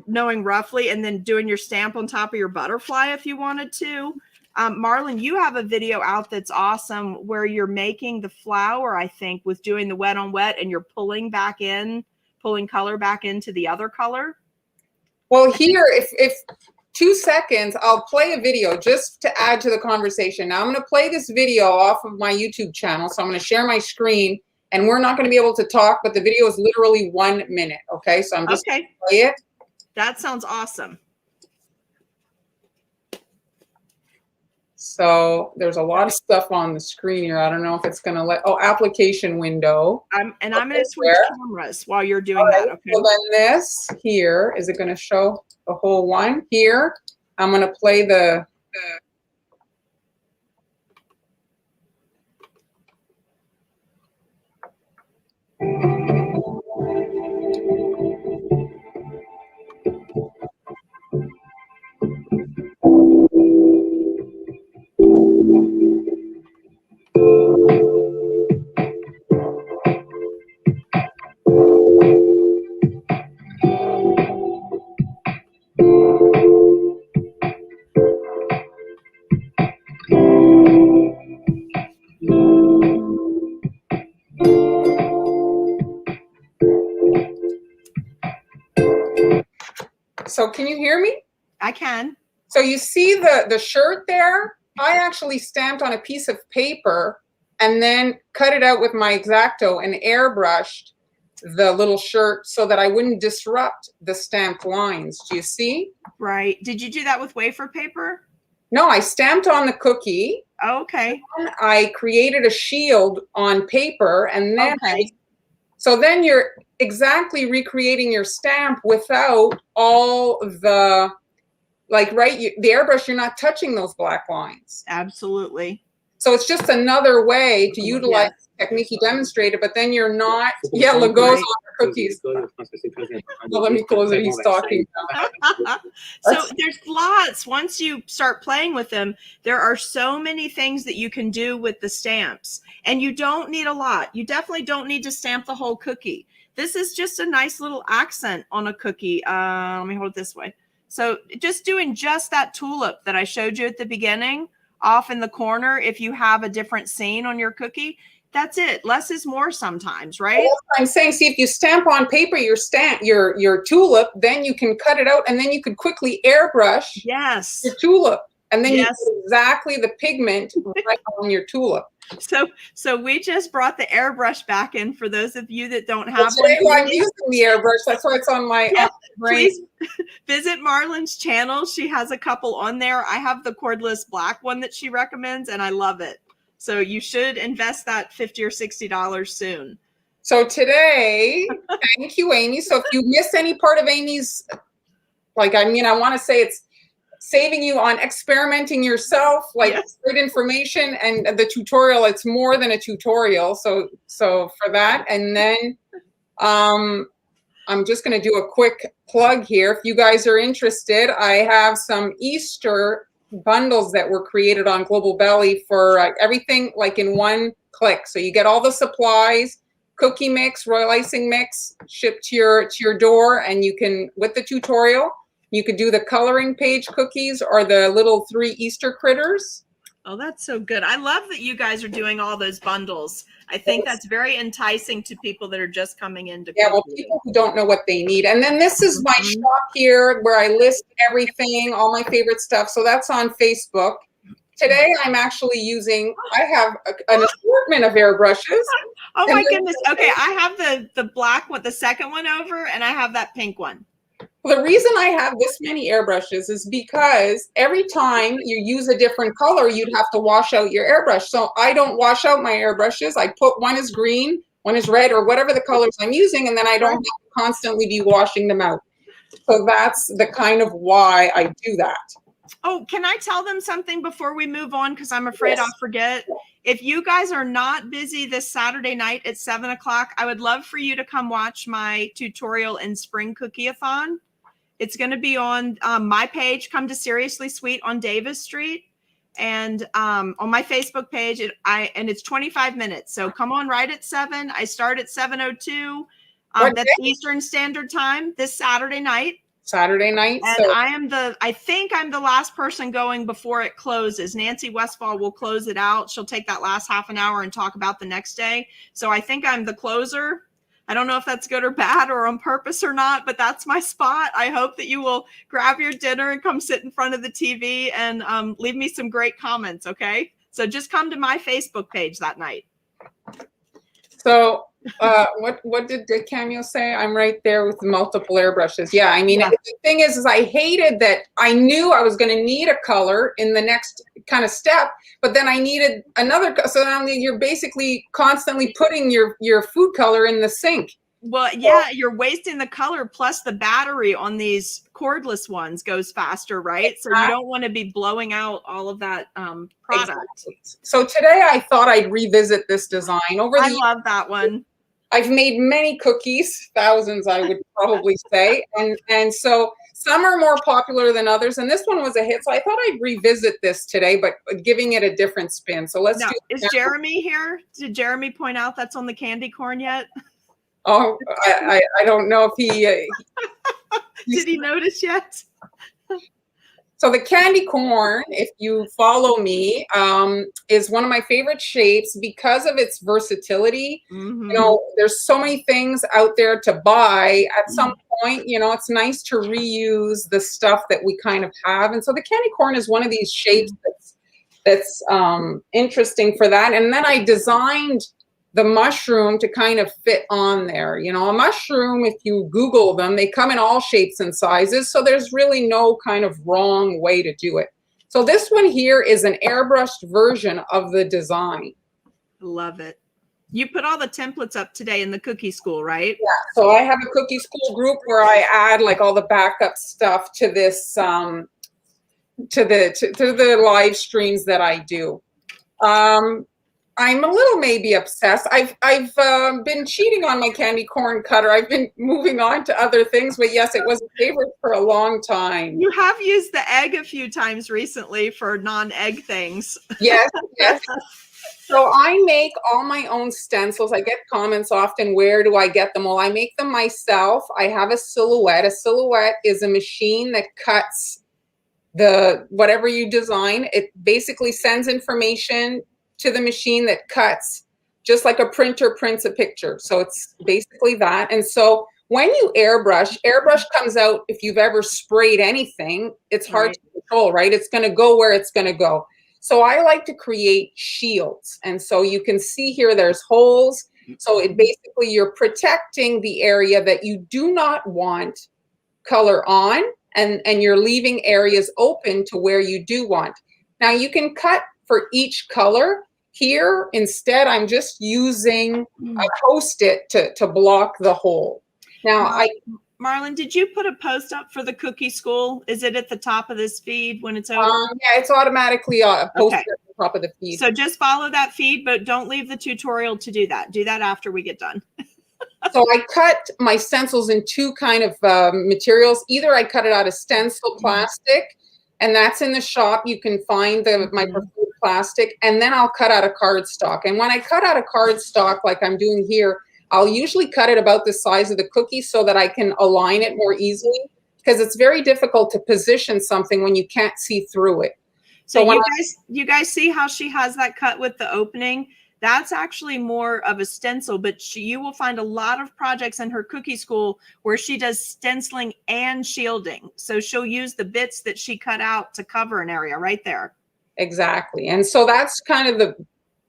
knowing roughly, and then doing your stamp on top of your butterfly if you wanted to. Marlon, you have a video out that's awesome where you're making the flower, I think, with doing the wet on wet, and you're pulling color back into the other color. Well, here, if 2 seconds, I'll play a video just to add to the conversation. Now I'm going to play this video off of my YouTube channel. So I'm going to share my screen, and we're not going to be able to talk, but the video is literally 1 minute. Okay. So I'm just going to play it. That sounds awesome. So there's a lot of stuff on the screen here. I don't know if it's going to application window. I'm going to switch cameras while you're doing that. Okay. So then this here, is it going to show the whole one here? I'm going to play the So can you hear me? I can. So you see the shirt there? I actually stamped on a piece of paper and then cut it out with my X-Acto and airbrushed the little shirt so that I wouldn't disrupt the stamped lines. Do you see? Right. Did you do that with wafer paper? No, I stamped on the cookie. Okay. I created a shield on paper, and then so then you're exactly recreating your stamp without all the the airbrush, you're not touching those black lines. Absolutely. So it's just another way to utilize the technique you demonstrated, but then you're not Legos on the cookies. Well, let me close it. He's talking. So there's lots. Once you start playing with them, there are so many things that you can do with the stamps, and you don't need a lot. You definitely don't need to stamp the whole cookie. This is just a nice little accent on a cookie. Let me hold it this way. So just doing just that tulip that I showed you at the beginning off in the corner, if you have a different scene on your cookie, that's it. Less is more sometimes, right? Well, I'm saying, see, if you stamp on paper your tulip, then you can cut it out, and then you could quickly airbrush your tulip, and then you get exactly the pigment right on your tulip. So we just brought the airbrush back in for those of you that don't have one. I'm using the airbrush. That's why it's on my please visit Marlon's channel. She has a couple on there. I have the cordless black one that she recommends, and I love it. So you should invest that $50 or $60 soon. So today, thank you, Amy. So if you miss any part of Amy's, I want to say it's saving you on experimenting yourself, great information, and the tutorial, it's more than a tutorial. So for that, and then I'm just going to do a quick plug here. If you guys are interested, I have some Easter bundles that were created on Global Belly for everything in one click. So you get all the supplies, cookie mix, royal icing mix shipped to your door, and you can, with the tutorial, you could do the coloring page cookies or the little 3 Easter critters. Oh, that's so good. I love that you guys are doing all those bundles. I think that's very enticing to people that are just coming into people who don't know what they need. And then this is my shop here where I list everything, all my favorite stuff. So that's on Facebook. Today I'm actually I have an assortment of airbrushes. Oh my goodness. Okay, I have the black one, the second one over, and I have that pink one. Well, the reason I have this many airbrushes is because every time you use a different color, you'd have to wash out your airbrush. So I don't wash out my airbrushes. I put one is green, one is red, or whatever the colors I'm using, and then I don't have to constantly be washing them out. So that's the kind of why I do that. Oh, can I tell them something before we move on? Because I'm afraid I'll forget. If you guys are not busy this Saturday night at 7 o'clock, I would love for you to come watch my tutorial in Spring Cookie-a-thon. It's going to be on my page. Come to Seriously Sweet on Davis Street. And on my Facebook page, and it's 25 minutes. So come on right at 7. I start at 7:02. That's Eastern Standard Time this Saturday night. Saturday night. And So I think I'm the last person going before it closes. Nancy Westfall will close it out. She'll take that last half an hour and talk about the next day. So I think I'm the closer. I don't know if that's good or bad or on purpose or not, but that's my spot. I hope that you will grab your dinner and come sit in front of the TV and leave me some great comments, okay? So just come to my Facebook page that night. So what did Camille say? I'm right there with multiple airbrushes. Yeah, I mean, the thing is I hated that I knew I was going to need a color in the next kind of step, but then I needed another. So now you're basically constantly putting your food color in the sink. Well, yeah, you're wasting the color, plus the battery on these cordless ones goes faster, right? Exactly. So you don't want to be blowing out all of that product. Exactly. So today I thought I'd revisit this design. I love that one. I've made many cookies, thousands I would probably say, and so some are more popular than others, and this one was a hit, so I thought I'd revisit this today, but giving it a different spin. So let's do it. Is Jeremy here? Did Jeremy point out that's on the candy corn yet? Oh, I don't know if he did he notice yet? So the candy corn, if you follow me, is one of my favorite shapes because of its versatility. Mm-hmm. You know, there's so many things out there to buy. At some point, you know, it's nice to reuse the stuff that we kind of have. And so the candy corn is one of these shapes that's interesting for that. And then I designed the mushroom to kind of fit on there. You know, a mushroom, if you Google them, they come in all shapes and sizes. So there's really no kind of wrong way to do it. So this one here is an airbrushed version of the design. Love it. You put all the templates up today in the Cookie School, right? Yeah. So I have a Cookie School group where I add like all the backup stuff to this, to the live streams that I do. I'm a little maybe obsessed. I've been cheating on my candy corn cutter. I've been moving on to other things, but yes, it was a favorite for a long time. You have used the egg a few times recently for non-egg things. Yes, yes. So I make all my own stencils. I get comments often, where do I get them? Well, I make them myself. I have a silhouette. A silhouette is a machine that cuts whatever you design. It basically sends information to the machine that cuts, just like a printer prints a picture. So it's basically that. And so when you airbrush comes out, if you've ever sprayed anything, it's hard to control, right? It's going to go where it's going to go. So I like to create shields. And so you can see here, there's holes. So it basically, you're protecting the area that you do not want color on, and you're leaving areas open to where you do want. Now you can cut for each color. Here, instead, I'm just using a Post-it to block the hole. Now, Marlon, did you put a post up for the Cookie School? Is it at the top of this feed when it's over? Yeah, it's automatically posted at the top of the feed. So just follow that feed, but don't leave the tutorial to do that. Do that after we get done. So I cut my stencils in two kind of materials. Either I cut it out of stencil plastic, and that's in the shop. You can find my preferred plastic, and then I'll cut out a cardstock. And when I cut out a cardstock, like I'm doing here, I'll usually cut it about the size of the cookie so that I can align it more easily, because it's very difficult to position something when you can't see through it. So you guys see how she has that cut with the opening? That's actually more of a stencil, but you will find a lot of projects in her Cookie School where she does stenciling and shielding. So she'll use the bits that she cut out to cover an area right there. Exactly. And so that's kind of the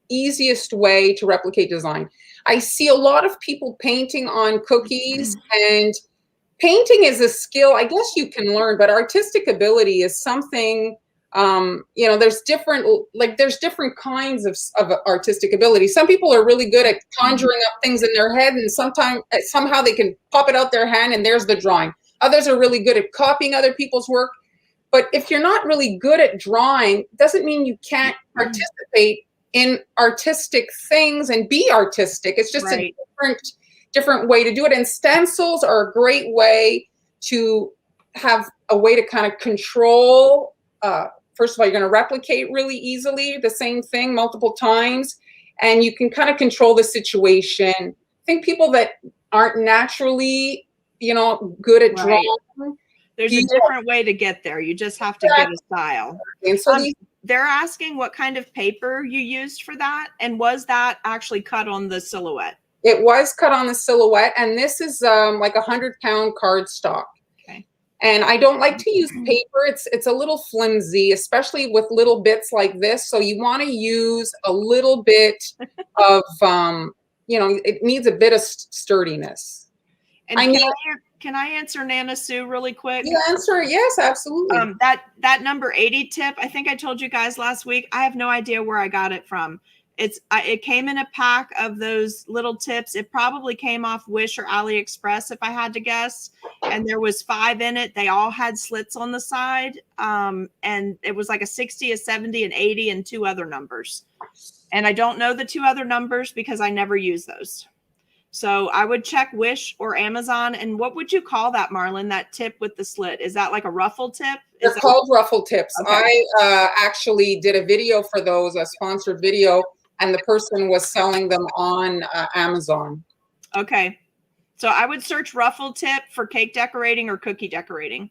easiest way to replicate design. I see a lot of people painting on cookies, and painting is a skill I guess you can learn, but artistic ability is something, you know, there's different kinds of artistic ability. Some people are really good at conjuring up things in their head, and somehow they can pop it out their hand and there's the drawing. Others are really good at copying other people's work. But if you're not really good at drawing, doesn't mean you can't participate in artistic things and be artistic. It's just a different way to do it. And stencils are a great way to have a way to kind of control first of all, you're going to replicate really easily the same thing multiple times, and you can kind of control the situation. I think people that aren't naturally, good at Right. drawing. There's a different way to get there. You just have to get a style. And so they're asking what kind of paper you used for that, and was that actually cut on the silhouette? It was cut on the silhouette, and this is like 100-pound cardstock. Okay. And I don't like to use paper. It's a little flimsy, especially with little bits like this. So you want to use a little bit of, it needs a bit of sturdiness. And can I answer Nana Sue really quick? You answer, yes, absolutely. That number 80 tip, I think I told you guys last week. I have no idea where I got it from. It came in a pack of those little tips. It probably came off Wish or AliExpress, if I had to guess. And there was 5 in it. They all had slits on the side. And it was like a 60, a 70, an 80, and 2 other numbers. And I don't know the 2 other numbers because I never use those. So I would check Wish or Amazon. And what would you call that, Marlon, that tip with the slit? Is that like a ruffle tip? They're called ruffle tips. Okay. I actually did a video for those, a sponsored video, and the person was selling them on Amazon. Okay. So I would search ruffle tip for cake decorating or cookie decorating.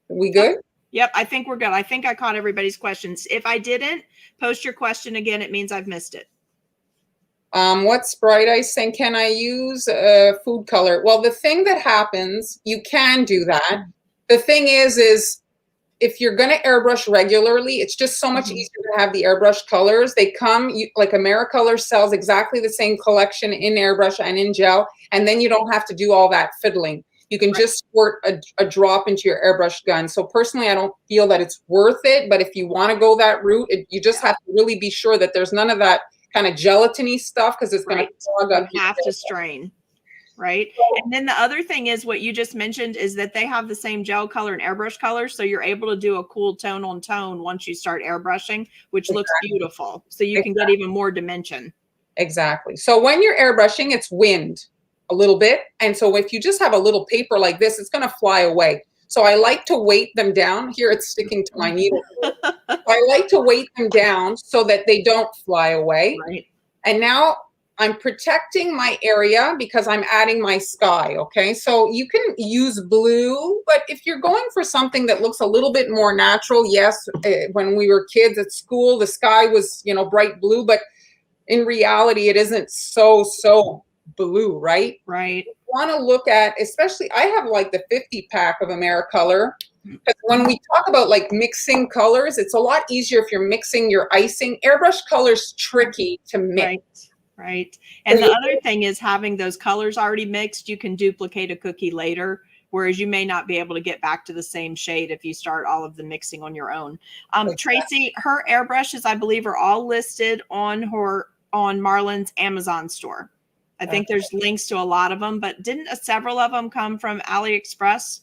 We good? Yep, I think we're good. I think I caught everybody's questions. If I didn't, post your question again. It means I've missed it. What's Bright Ice saying? Can I use food color? Well, the thing that happens, you can do that. The thing is if you're going to airbrush regularly, it's just so much easier to have the airbrush colors. They come, like AmeriColor sells exactly the same collection in airbrush and in gel, and then you don't have to do all that fiddling. You can just squirt a drop into your airbrush gun. So personally, I don't feel that it's worth it, but if you want to go that route, you just have to really be sure that there's none of that kind of gelatiny stuff, because it's going to clog up. You have to strain. Right. And then the other thing is what you just mentioned is that they have the same gel color and airbrush color. So you're able to do a cool tone on tone once you start airbrushing, which looks beautiful. So you can get even more dimension. Exactly. So when you're airbrushing, it's wind a little bit. And so if you just have a little paper like this, it's going to fly away. So I like to weight them down. Here it's sticking to my needle. I like to weight them down so that they don't fly away. Right. And now I'm protecting my area because I'm adding my sky, okay? So you can use blue, but if you're going for something that looks a little bit more natural, yes, when we were kids at school, the sky was, bright blue, but in reality, it isn't so blue, right? Right. You want to look at, especially, I have like the 50 pack of AmeriColor, because when we talk about like mixing colors, it's a lot easier if you're mixing your icing. Airbrush color's tricky to mix. Right. And the other thing is having those colors already mixed, you can duplicate a cookie later, whereas you may not be able to get back to the same shade if you start all of the mixing on your own. Tracy, her airbrushes, I believe, are all listed on Marlon's Amazon store. I think there's links to a lot of them, but didn't several of them come from AliExpress?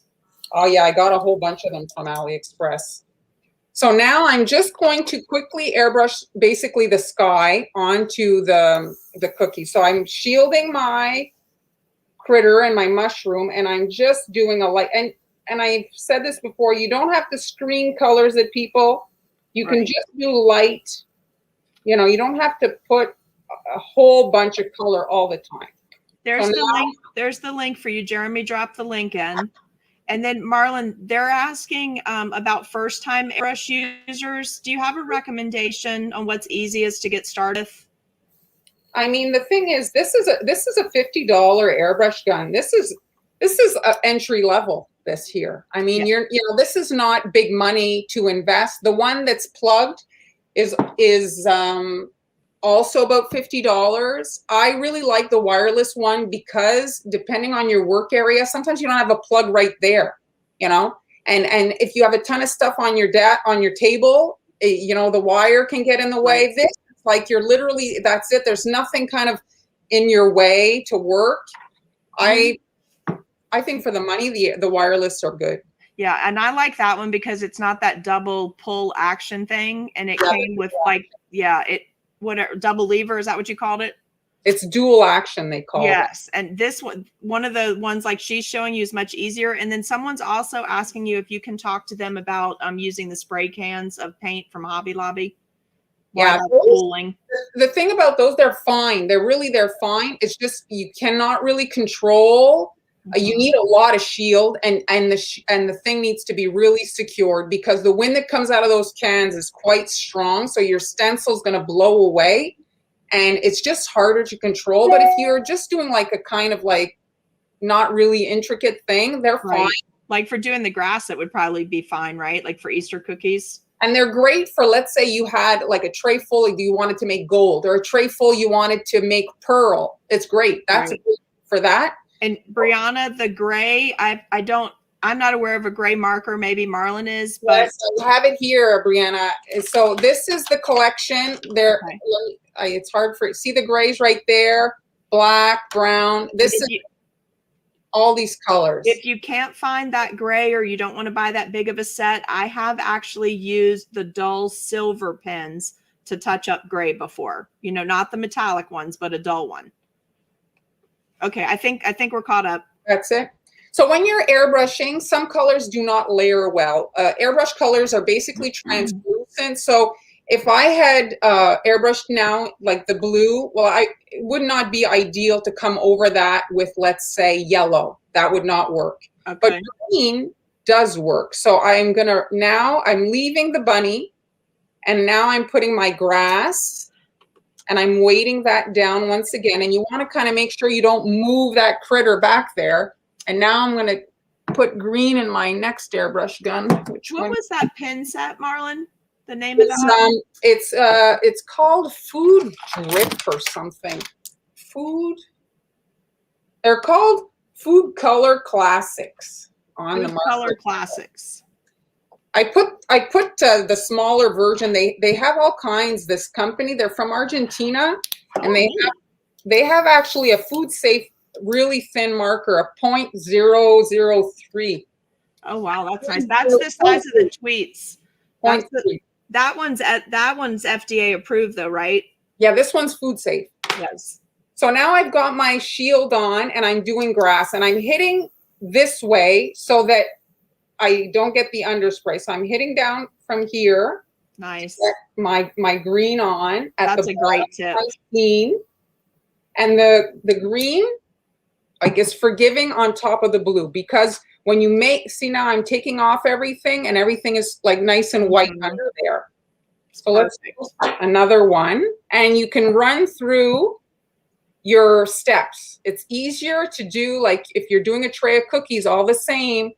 Oh yeah, I got a whole bunch of them from AliExpress. So now I'm just going to quickly airbrush basically the sky onto the cookie. So I'm shielding my critter and my mushroom, and I'm just doing a light. And I've said this before, you don't have to scream colors at people. You can just do light. You don't have to put a whole bunch of color all the time. There's the link. There's the link for you. Jeremy dropped the link in. And then Marlon, they're asking about first-time airbrush users. Do you have a recommendation on what's easiest to get started? I mean, the thing is, this is a $50 airbrush gun. This is entry level. This here. I mean, this is not big money to invest. The one that's plugged is also about $50. I really like the wireless one because depending on your work area, sometimes you don't have a plug right there, and if you have a ton of stuff on your table, the wire can get in the way. This is like you're literally, that's it. There's nothing kind of in your way to work. I think for the money, the wireless are good. Yeah, and I like that one because it's not that double pull action thing, and it came with double lever. Is that what you called it? It's dual action, they call it. Yes, and this one of the ones like she's showing you is much easier. And then someone's also asking you if you can talk to them about using the spray cans of paint from Hobby Lobby. Yeah, cooling. The thing about those, they're fine. They're fine. It's just you cannot really control. You need a lot of shield, and the thing needs to be really secured because the wind that comes out of those cans is quite strong. So your stencil's going to blow away, and it's just harder to control. But if you're just doing like a kind of like not really intricate thing, they're fine. Like for doing the grass, it would probably be fine, right? Like for Easter cookies. And they're great for, let's say you had like a tray full you wanted to make gold, or a tray full you wanted to make pearl. It's great. That's great for that. And Brianna, the gray, I'm not aware of a gray marker. Maybe Marlon is, but yes, I have it here, Brianna. So this is the collection. There, it's hard for see the grays right there, black, brown. This is all these colors. If you can't find that gray or you don't want to buy that big of a set, I have actually used the dull silver pens to touch up gray before. You know, not the metallic ones, but a dull one. Okay, I think we're caught up. That's it. So when you're airbrushing, some colors do not layer well. Airbrush colors are basically translucent. So if I had airbrushed now, like the blue, well, it would not be ideal to come over that with, let's say, yellow. That would not work. Okay. But green does work. So I'm leaving the bunny, and now I'm putting my grass, and I'm weighting that down once again. And you want to kind of make sure you don't move that critter back there. And now I'm going to put green in my next airbrush gun. What was that pen set, Marlon? The name of that? It's called Food Drip or something. They're called Food Color Classics on the market. Color Classics. I put the smaller version. They have all kinds. This company, they're from Argentina, and they have actually a food safe, really thin marker, a 0.003. Oh wow, that's nice. That's the size of the tweets. That one's FDA approved though, right? Yeah, this one's food safe. Yes. So now I've got my shield on and I'm doing grass, and I'm hitting this way so that I don't get the underspray. So I'm hitting down from here. Nice. My green on at That's a great tip. And the green, I guess, forgiving on top of the blue, because when you see now I'm taking off everything and everything is like nice and white under there. So let's do another one, and you can run through your steps. It's easier to do, like if you're doing a tray of cookies, all the same,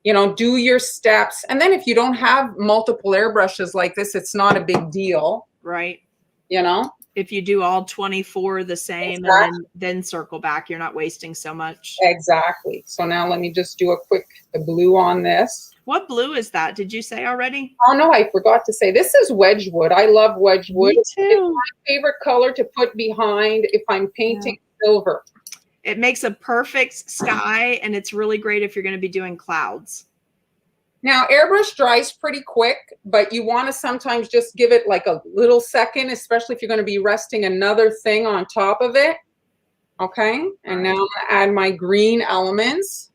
you know, do your steps. And then if you don't have multiple airbrushes like this, it's not a big deal. Right. You know? If you do all 24 the same, exactly, and then circle back, you're not wasting so much. Exactly. So now let me just do the blue on this. What blue is that? Did you say already? Oh no, I forgot to say. This is Wedgwood. I love Wedgwood. Me too. It's my favorite color to put behind if I'm painting silver. It makes a perfect sky, and it's really great if you're going to be doing clouds. Now, airbrush dries pretty quick, but you want to sometimes just give it like a little second, especially if you're going to be resting another thing on top of it. Okay, and now I'm going to add my green elements.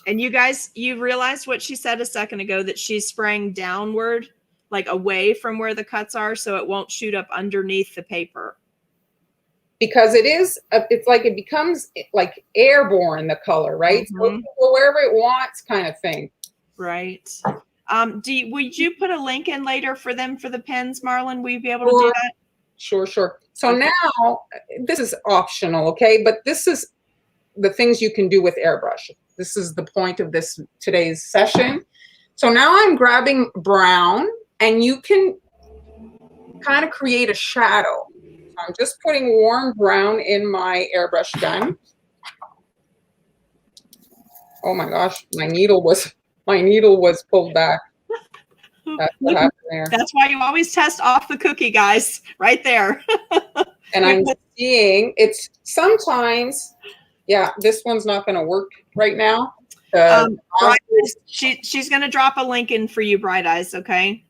And you guys, you realized what she said a second ago, that she's spraying downward, like away from where the cuts are, so it won't shoot up underneath the paper. Because it's like it becomes like airborne, the color, right? So wherever it wants, kind of thing. Right. Would you put a link in later for them for the pens, Marlon? Will you be able to do that? Sure. So now this is optional, okay? But this is the things you can do with airbrush. This is the point of today's session. So now I'm grabbing brown, and you can kind of create a shadow. I'm just putting warm brown in my airbrush gun. Oh my gosh, my needle was pulled back. That's what happened there. That's why you always test off the cookie, guys, right there. And I'm seeing it's sometimes, yeah, this one's not going to work right now. She's going to drop a link in for you, Bright Eyes, okay?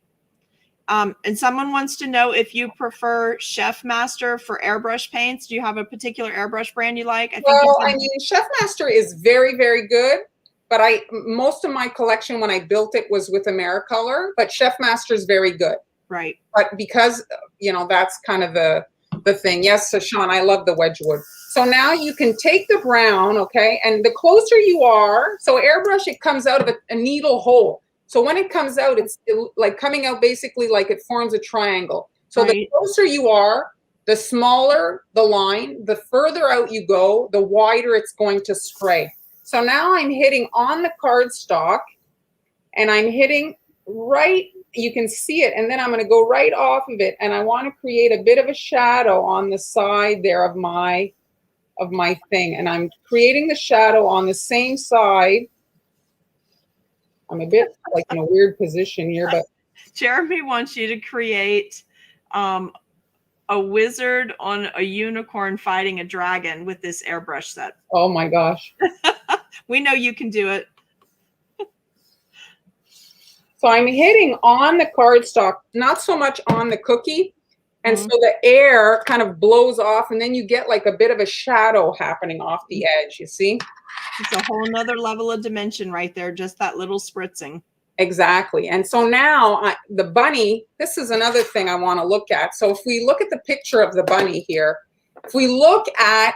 And someone wants to know if you prefer Chef Master for airbrush paints. Do you have a particular airbrush brand you like? I think Well, I mean, Chef Master is very, very good, but most of my collection when I built it was with Americolor, but Chef Master is very good. Right. But because, that's kind of the thing. Yes, so Sean, I love the Wedgwood. So now you can take the brown, okay, and the closer you are, so airbrush, it comes out of a needle hole. So when it comes out, it's like coming out basically like it forms a triangle. So the closer you are, the smaller the line, the further out you go, the wider it's going to spray. So now I'm hitting on the cardstock, and I'm hitting right, you can see it, and then I'm going to go right off of it, and I want to create a bit of a shadow on the side there of my thing, and I'm creating the shadow on the same side. I'm a bit like in a weird position here, but Jeremy wants you to create a wizard on a unicorn fighting a dragon with this airbrush set. Oh my gosh. We know you can do it. So I'm hitting on the cardstock, not so much on the cookie. And so the air kind of blows off, and then you get like a bit of a shadow happening off the edge, you see? It's a whole nother level of dimension right there, just that little spritzing. Exactly. And so now the bunny, this is another thing I want to look at. So if we look at the picture of the bunny here, if we look at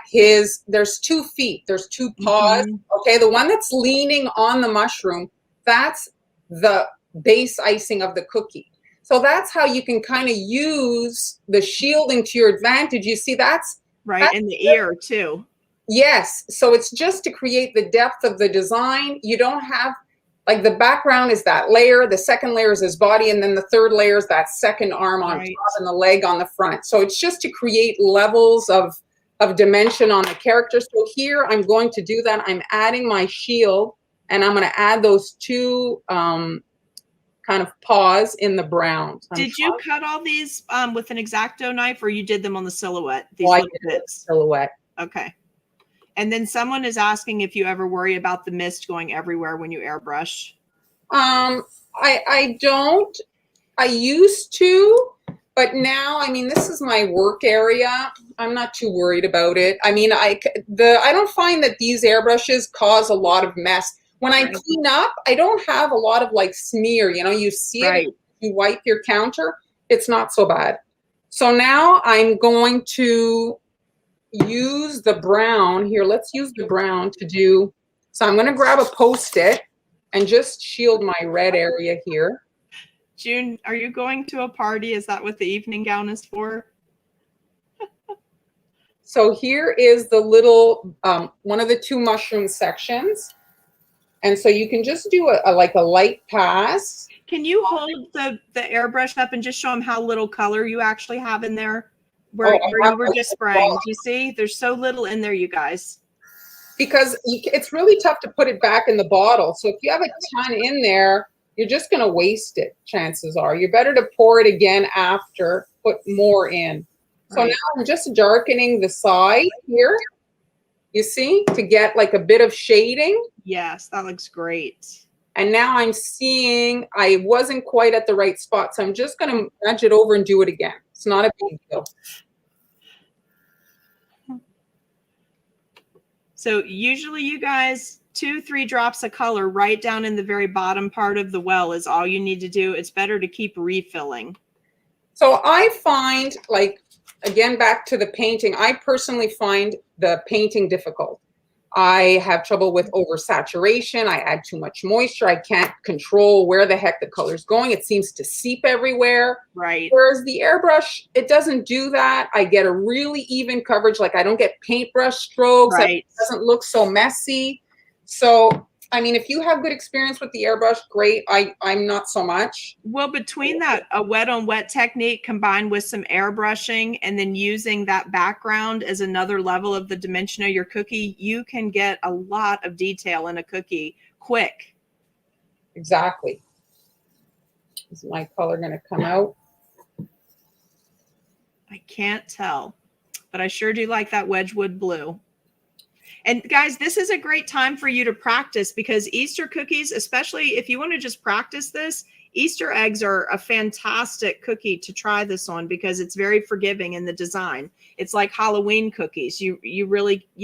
there's 2 feet, there's 2 paws. Okay, the one that's leaning on the mushroom, that's the base icing of the cookie. So that's how you can kind of use the shielding to your advantage. You see, that's in the ear too. Yes. So it's just to create the depth of the design. You don't have, like, the background is that layer, the second layer is his body, and then the third layer is that second arm on top and the leg on the front. So it's just to create levels of dimension on the character. So here I'm going to do that. I'm adding my shield, and I'm going to add those 2 kind of paws in the brown. Did you cut all these with an X-Acto knife, or you did them on the silhouette? These I little did bits. Silhouette. Okay. And then someone is asking if you ever worry about the mist going everywhere when you airbrush. I don't. I used to, but now, I mean, this is my work area. I'm not too worried about it. I mean, I don't find that these airbrushes cause a lot of mess. When I clean up, I don't have a lot of like smear, you see it, you wipe your counter, it's not so bad. So now I'm going to use the brown here. Let's use the brown to do, so I'm going to grab a Post-it and just shield my red area here. June, are you going to a party? Is that what the evening gown is for? So here is the little, one of the 2 mushroom sections. And so you can just do a light pass. Can you hold the airbrush up and just show them how little color you actually have in there? Where you were just spraying. Do you see? There's so little in there, you guys. Because it's really tough to put it back in the bottle. So if you have a ton in there, you're just going to waste it, chances are. You're better to pour it again after, put more in. So now I'm just darkening the side here, you see, to get like a bit of shading. Yes, that looks great. And now I'm seeing I wasn't quite at the right spot, so I'm just going to nudge it over and do it again. It's not a big deal. So usually you guys, 2-3 drops of color right down in the very bottom part of the well is all you need to do. It's better to keep refilling. So I find, like, again, back to the painting, I personally find the painting difficult. I have trouble with oversaturation. I add too much moisture. I can't control where the heck the color's going. It seems to seep everywhere. Right. Whereas the airbrush, it doesn't do that. I get a really even coverage. Like, I don't get paintbrush strokes. Right. It doesn't look so messy. So, I mean, if you have good experience with the airbrush, great. I'm not so much. Well, between that, a wet on wet technique combined with some airbrushing and then using that background as another level of the dimension of your cookie, you can get a lot of detail in a cookie quick. Exactly. Is my color going to come out? I can't tell, but I sure do like that Wedgwood blue. And guys, this is a great time for you to practice, because Easter cookies, especially if you want to just practice this, Easter eggs are a fantastic cookie to try this on, because it's very forgiving in the design. It's like Halloween cookies. You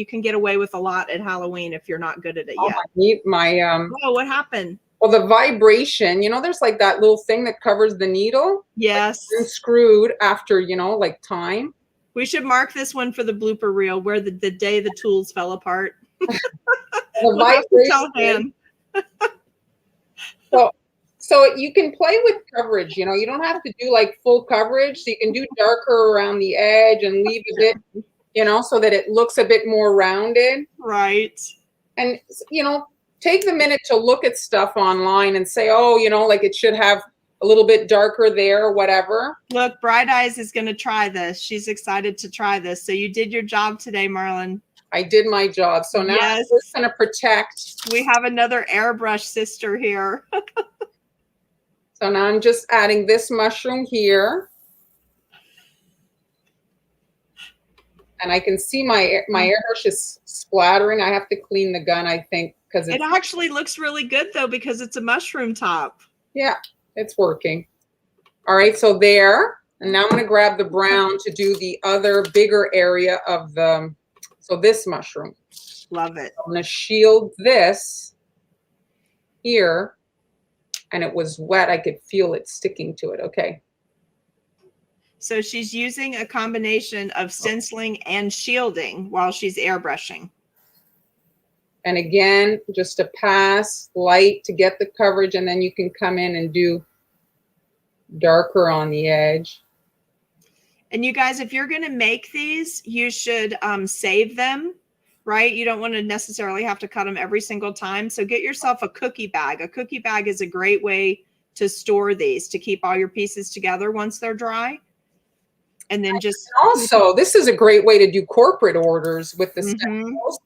can get away with a lot at Halloween if you're not good at it yet. Oh, what happened? Well, the vibration, there's like that little thing that covers the needle. Yes. Like unscrewed after, like time. We should mark this one for the blooper reel, where the day the tools fell apart. The vibration. So you can play with coverage, you don't have to do like full coverage. So you can do darker around the edge and leave a bit, so that it looks a bit more rounded. Right. And, take the minute to look at stuff online and say, oh, like it should have a little bit darker there or whatever. Look, Bright Eyes is going to try this. She's excited to try this. So you did your job today, Marlon. I did my job. So now I'm just going to protect. We have another airbrush sister here. So now I'm just adding this mushroom here. And I can see my airbrush is splattering. I have to clean the gun, I think, because it actually looks really good, though, because it's a mushroom top. Yeah, it's working. All right, so there. And now I'm going to grab the brown to do the other bigger area of this mushroom. Love it. I'm going to shield this here. And it was wet. I could feel it sticking to it. Okay. So she's using a combination of stenciling and shielding while she's airbrushing. And again, just a pass, light to get the coverage, and then you can come in and do darker on the edge. And you guys, if you're going to make these, you should save them. Right? You don't want to necessarily have to cut them every single time. So get yourself a cookie bag. A cookie bag is a great way to store these, to keep all your pieces together once they're dry. And then also, this is a great way to do corporate orders with the stencils,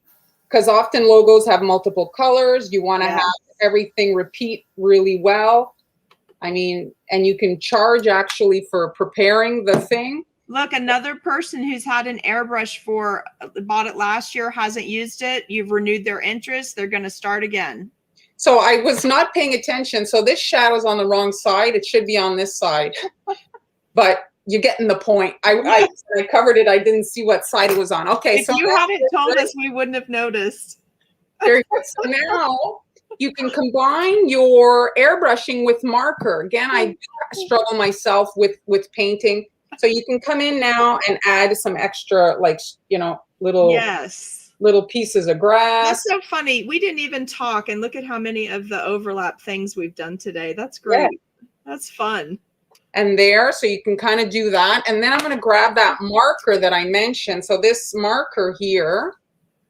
because often logos have multiple colors. You want to have everything repeat really well. I mean, and you can charge actually for preparing the thing. Look, another person who's had an airbrush bought it last year, hasn't used it. You've renewed their interest. They're going to start again. So I was not paying attention. So this shadow's on the wrong side. It should be on this side. But you're getting the point. I covered it. I didn't see what side it was on. Okay. If you hadn't told us, we wouldn't have noticed. There you go. So now you can combine your airbrushing with marker. Again, I struggle myself with painting. So you can come in now and add some extra, like, little pieces of grass. That's so funny. We didn't even talk, and look at how many of the overlap things we've done today. That's great. Yeah. That's fun. And so you can kind of do that. And then I'm going to grab that marker that I mentioned. So this marker here,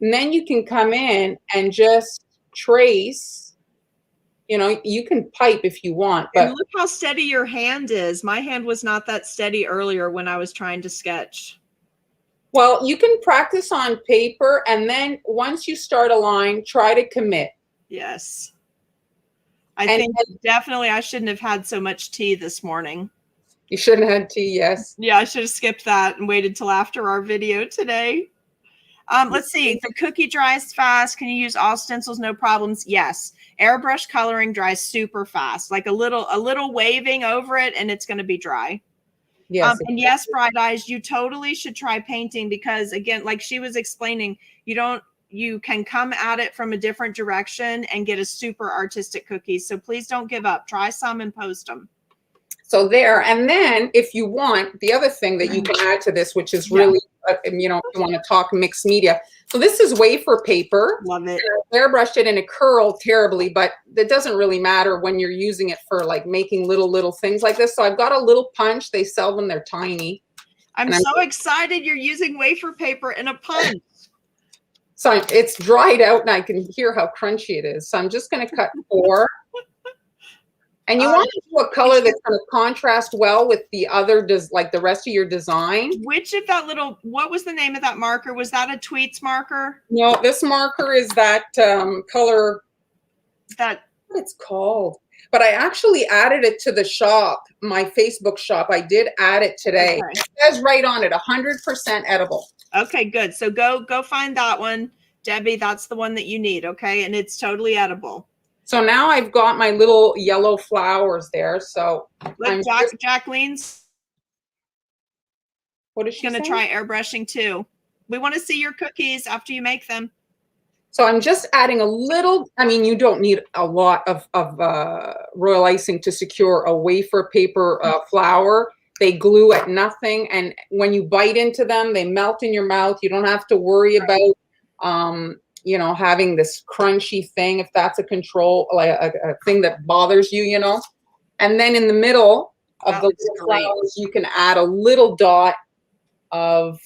and then you can come in and just trace. You can pipe if you want. But and look how steady your hand is. My hand was not that steady earlier when I was trying to sketch. Well, you can practice on paper, and then once you start a line, try to commit. Yes. I think definitely I shouldn't have had so much tea this morning. You shouldn't have had tea, yes. Yeah, I should have skipped that and waited till after our video today. Let's see. The cookie dries fast. Can you use all stencils? No problems. Yes. Airbrush coloring dries super fast. Like a little waving over it, and it's going to be dry. Yes. And yes, Bright Eyes, you totally should try painting, because again, like she was explaining, you can come at it from a different direction and get a super artistic cookie. So please don't give up. Try some and post them. So there, and then if you want, the other thing that you can add to this, which is really, if you want to talk mixed media. So this is wafer paper. Love it. I airbrushed it and it curled terribly, but that doesn't really matter when you're using it for like making little things like this. So I've got a little punch. They sell them. They're tiny. I'm so excited you're using wafer paper in a punch. So it's dried out and I can hear how crunchy it is. So I'm just going to cut 4. And you want to do a color that's going to contrast well with the other, like the rest of your design. Which of that what was the name of that marker? Was that a Tweets marker? No, this marker is that color. What it's called. But I actually added it to the shop, my Facebook shop. I did add it today. Okay. It says right on it, 100% edible. Okay, good. So go find that one. Debbie, that's the one that you need, okay? And it's totally edible. So now I've got my little yellow flowers there. So Look, Jacqueline's what is she going to saying? try airbrushing too. We want to see your cookies after you make them. So I'm just adding a little, I mean, you don't need a lot of royal icing to secure a wafer paper flower. They glue at nothing. And when you bite into them, they melt in your mouth. You don't have to worry about, you know, having this crunchy thing, if that's a control, like a thing that bothers you, you know. And then in the middle of the flowers, you can add a little dot of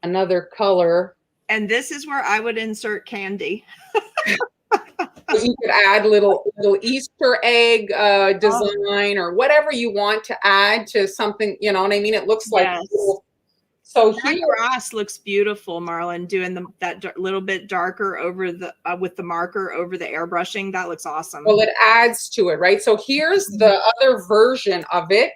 another color. And this is where I would insert candy. You could add little Easter egg design or whatever you want to add to something, you know what I mean? It looks like little, so that grass looks beautiful, Marlon, doing that little bit darker over the with the marker over the airbrushing. That looks awesome. Well, it adds to it, right? So here's the other version of it.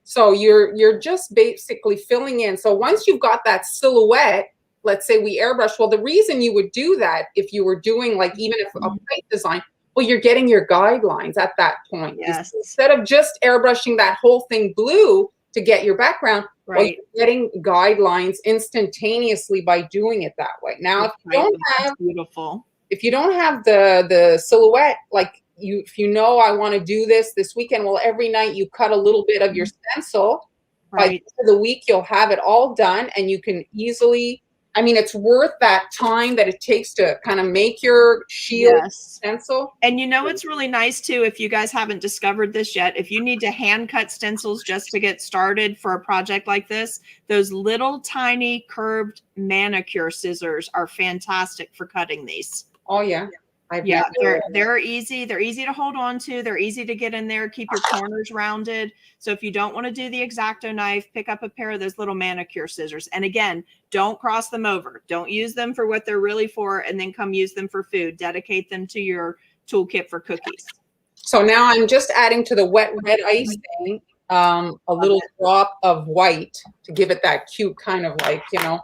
So you're just basically filling in. So once you've got that silhouette, let's say we airbrush. Well, the reason you would do that if you were doing like even if a plate design, well, you're getting your guidelines at that point. Yes. Instead of just airbrushing that whole thing blue to get your background, right. Well, you're getting guidelines instantaneously by doing it that way. Now, if you don't have beautiful, if you don't have the silhouette, like if you know I want to do this weekend, well, every night you cut a little bit of your stencil. Right. By the end of the week, you'll have it all done, and you can easily. I mean, it's worth that time that it takes to kind of make your shield stencil. And you know, it's really nice too, if you guys haven't discovered this yet, if you need to hand cut stencils just to get started for a project like this, those little tiny curved manicure scissors are fantastic for cutting these. Oh yeah. They're easy. They're easy to hold on to. They're easy to get in there, keep your corners rounded. So if you don't want to do the X-Acto knife, pick up a pair of those little manicure scissors. And again, don't cross them over. Don't use them for what they're really for and then come use them for food. Dedicate them to your toolkit for cookies. So now I'm just adding to the wet red icing a little drop of white to give it that cute kind of like, you know,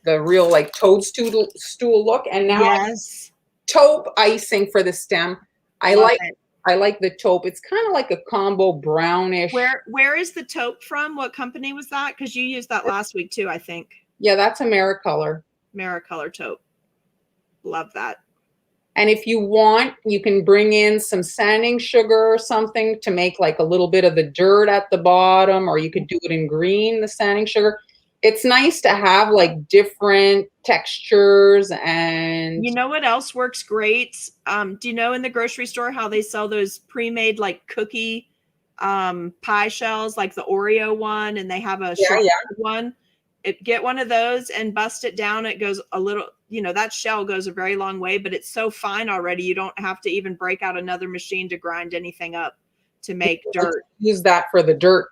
the real like toadstool look. And now taupe icing for the stem. I like the taupe. It's kind of like a combo brownish. Where is the taupe from? What company was that? Because you used that last week too, I think. Yeah, that's Americolor. Americolor taupe. Love that. And if you want, you can bring in some sanding sugar or something to make like a little bit of the dirt at the bottom, or you could do it in green, the sanding sugar. It's nice to have like different textures. And you know what else works great? Do you know in the grocery store how they sell those pre-made like cookie pie shells, like the Oreo one, and they have a one? Get one of those and bust it down. It goes a little, you know, that shell goes a very long way, but it's so fine already. You don't have to even break out another machine to grind anything up to make dirt. Use that for the dirt.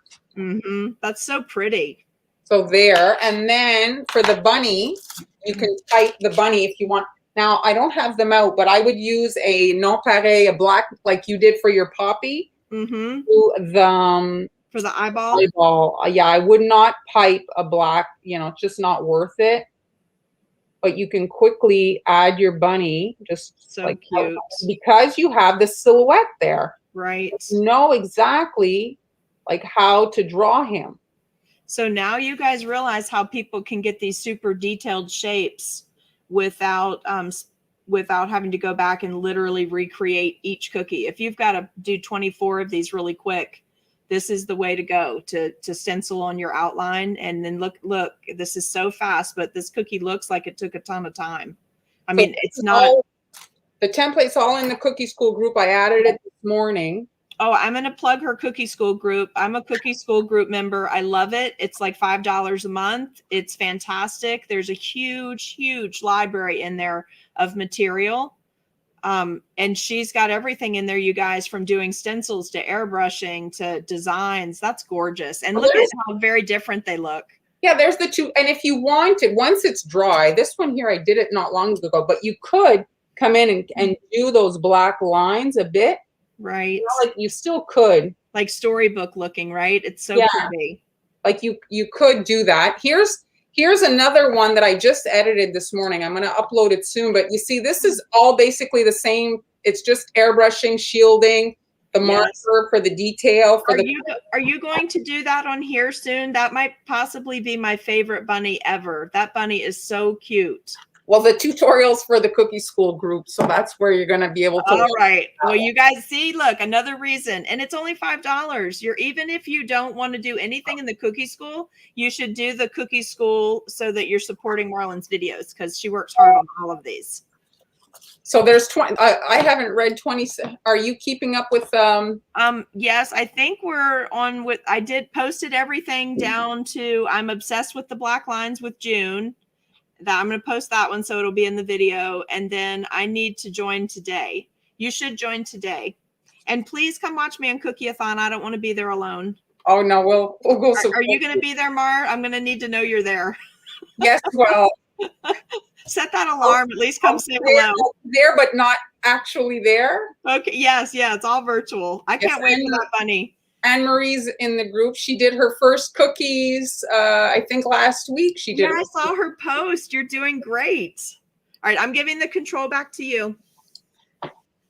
That's so pretty. So there, and then for the bunny, you can type the bunny if you want. Now, I don't have them out, but I would use a nonpareil, a black, like you did for your poppy. For the eyeball? Yeah, I would not pipe a black, you know, it's just not worth it. But you can quickly add your bunny, just so like cute. Because you have the silhouette there. Right. You know exactly like how to draw him. So now you guys realize how people can get these super detailed shapes without having to go back and literally recreate each cookie. If you've got to do 24 of these really quick, this is the way to go to stencil on your outline. And then look, this is so fast, but this cookie looks like it took a ton of time. I mean, it's not. The template's all in the Cookie School group. I added it this morning. Oh, I'm going to plug her Cookie School group. I'm a Cookie School group member. I love it. It's like $5 a month. It's fantastic. There's a huge, huge library in there of material. And she's got everything in there, you guys, from doing stencils to airbrushing to designs. That's gorgeous. And look at how very different they look. Yeah, there's the two. And if you wanted, once it's dry, this one here, I did it not long ago, but you could come in and do those black lines a bit. Right. You know, like you still could. Like storybook looking, right? It's so pretty. Like you could do that. Here's Here's another one that I just edited this morning. I'm going to upload it soon. But you see, this is all basically the same. It's just airbrushing, shielding, the marker for the detail. Are you going to do that on here soon? That might possibly be my favorite bunny ever. That bunny is so cute. Well, the tutorials for the Cookie School group. So that's where you're going to be able to. All right. Well, you guys see, look, another reason. And it's only $5. Even if you don't want to do anything in the Cookie School, you should do the Cookie School so that you're supporting Marlon's videos, because she works hard on all of these. So there's 20. I haven't read 20. Are you keeping up with Yes, I think we're on with, I did posted everything down to I'm obsessed with the black lines with June. That I'm going to post that one, so it'll be in the video. And then I need to join today. You should join today. And please come watch me on Cookie-a-thon. I don't want to be there alone. Oh no, we'll go. Are you going to be there, Mar? I'm going to need to know you're there. Yes, well. Set that alarm. At least come say hello. There, but not actually there. Okay. Yes. Yeah. It's all virtual. I can't wait for that bunny. Anne Marie's in the group. She did her first cookies. I think last week she did. Yeah, I saw her post. You're doing great. All right. I'm giving the control back to you.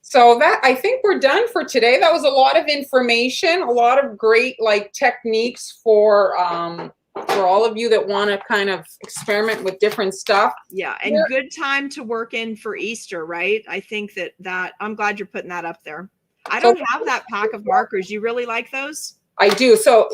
So that, I think we're done for today. That was a lot of information, a lot of great techniques for all of you that want to kind of experiment with different stuff. Yeah, and good time to work in for Easter, right? I think that I'm glad you're putting that up there. I don't have that pack of markers. You really like those? I do. So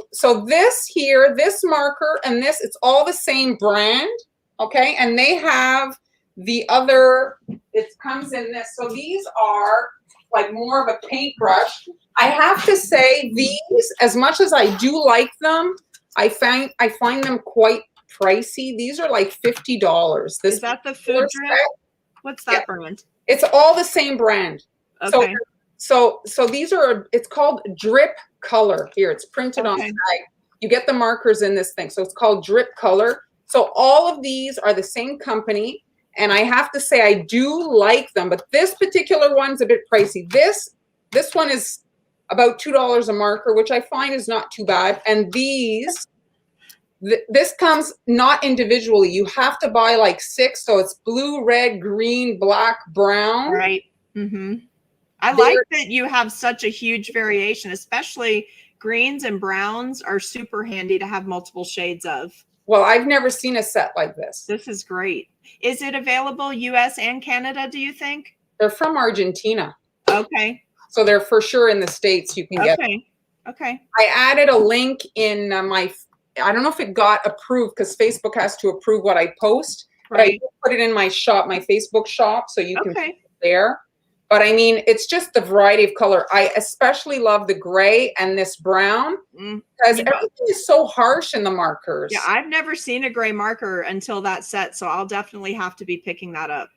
this here, this marker and this, it's all the same brand, okay? And they have the other, it comes in this. So these are like more of a paintbrush. I have to say these, as much as I do like them, I find them quite pricey. These are like $50. Is that the food drip? What's that brand? It's all the same brand. Okay. So these are, it's called Drip Color. Here, it's printed on the side. You get the markers in this thing. So it's called Drip Color. So all of these are the same company. And I have to say, I do like them. But this particular one's a bit pricey. This one is about $2 a marker, which I find is not too bad. And these, this comes not individually. You have to buy like 6. So it's blue, red, green, black, brown. Right. Mm-hmm. I like that you have such a huge variation, especially greens and browns are super handy to have multiple shades of. Well, I've never seen a set like this. This is great. Is it available US and Canada, do you think? They're from Argentina. Okay. So they're for sure in the States. You can get them. Okay. I added a link in I don't know if it got approved because Facebook has to approve what I post. But I put it in my shop, my Facebook shop, so you can see it there. But I mean, it's just the variety of color. I especially love the gray and this brown because everything is so harsh in the markers. Yeah, I've never seen a gray marker until that set, so I'll definitely have to be picking that up.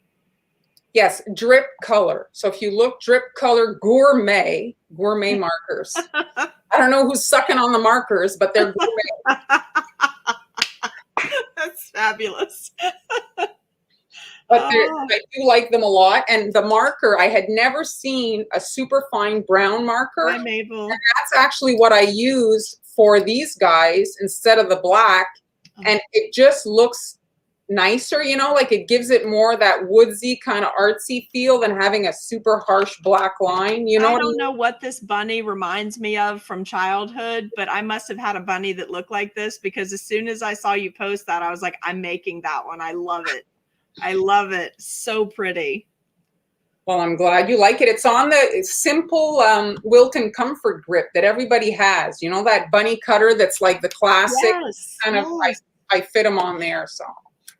Yes, Drip Color. So if you look, Drip Color gourmet markers. I don't know who's sucking on the markers, but they're gourmet. That's fabulous. But I do like them a lot. And the marker, I had never seen a super fine brown marker. Hi, Mabel. And that's actually what I use for these guys instead of the black. And it just looks nicer, you know, like it gives it more that woodsy kind of artsy feel than having a super harsh black line. You know, I don't know what this bunny reminds me of from childhood, but I must have had a bunny that looked like this because as soon as I saw you post that, I was like, I'm making that one. I love it. I love it. So pretty. Well, I'm glad you like it. It's on the simple Wilton Comfort grip that everybody has. You know, that bunny cutter that's like the classic kind of, I fit them on there. So.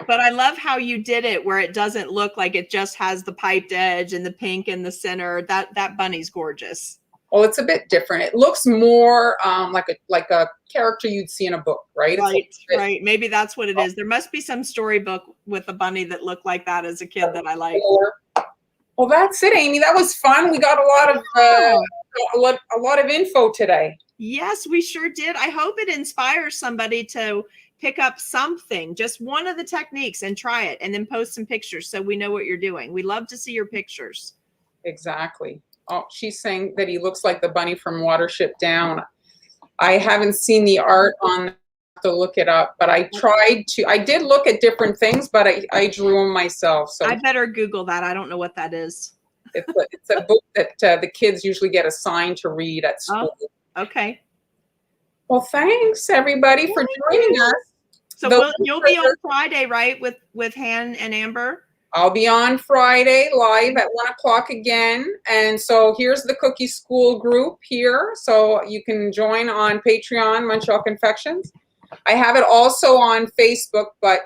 But I love how you did it where it doesn't look like it just has the piped edge and the pink in the center. That bunny's gorgeous. Well, it's a bit different. It looks more like a character you'd see in a book, right? Right. Maybe that's what it is. There must be some storybook with a bunny that looked like that as a kid that I like. Well, that's it, Amy. That was fun. We got a lot of info today. Yes, we sure did. I hope it inspires somebody to pick up something, just one of the techniques and try it and then post some pictures so we know what you're doing. We love to see your pictures. Exactly. Oh, she's saying that he looks like the bunny from Watership Down. I haven't seen the art on to look it up, but I did look at different things, but I drew them myself. So I better Google that. I don't know what that is. it's a book that the kids usually get assigned to read at school. Oh, okay. Well, thanks everybody for joining us. So you'll be on Friday, right, with Han and Amber? I'll be on Friday live at 1:00 again. And so here's the Cookie School group here. So you can join on Patreon, Montreal Confections. I have it also on Facebook, but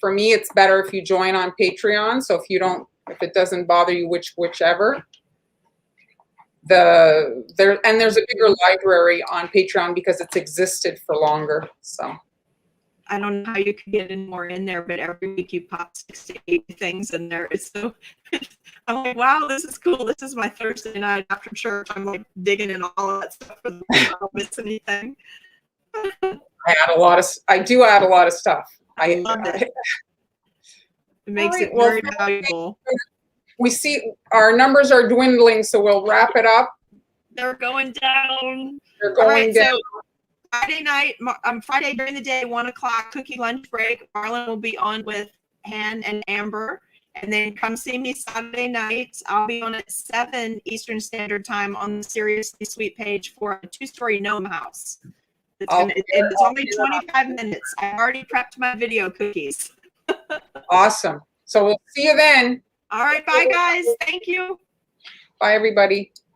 for me, it's better if you join on Patreon. So if it doesn't bother you, whichever. There's a bigger library on Patreon because it's existed for longer. So I don't know how you can get any more in there, but every week you pop 6 to 8 things in there. So I'm like, wow, this is cool. This is my Thursday night after church. I'm like digging in all of that stuff. I don't miss anything. I do add a lot of stuff. I love it. It makes it very valuable. We see our numbers are dwindling, so we'll wrap it up. They're going down. They're going down. So Friday night, Friday during the day, 1:00 cookie lunch break. Marlon will be on with Han and Amber, and then come see me Saturday night. I'll be on at 7 Eastern Standard Time on the Seriously Sweet page for a 2-story gnome house. It's only 25 minutes. I've already prepped my video cookies. Awesome. So we'll see you then. All right, bye guys. Thank you. Bye everybody.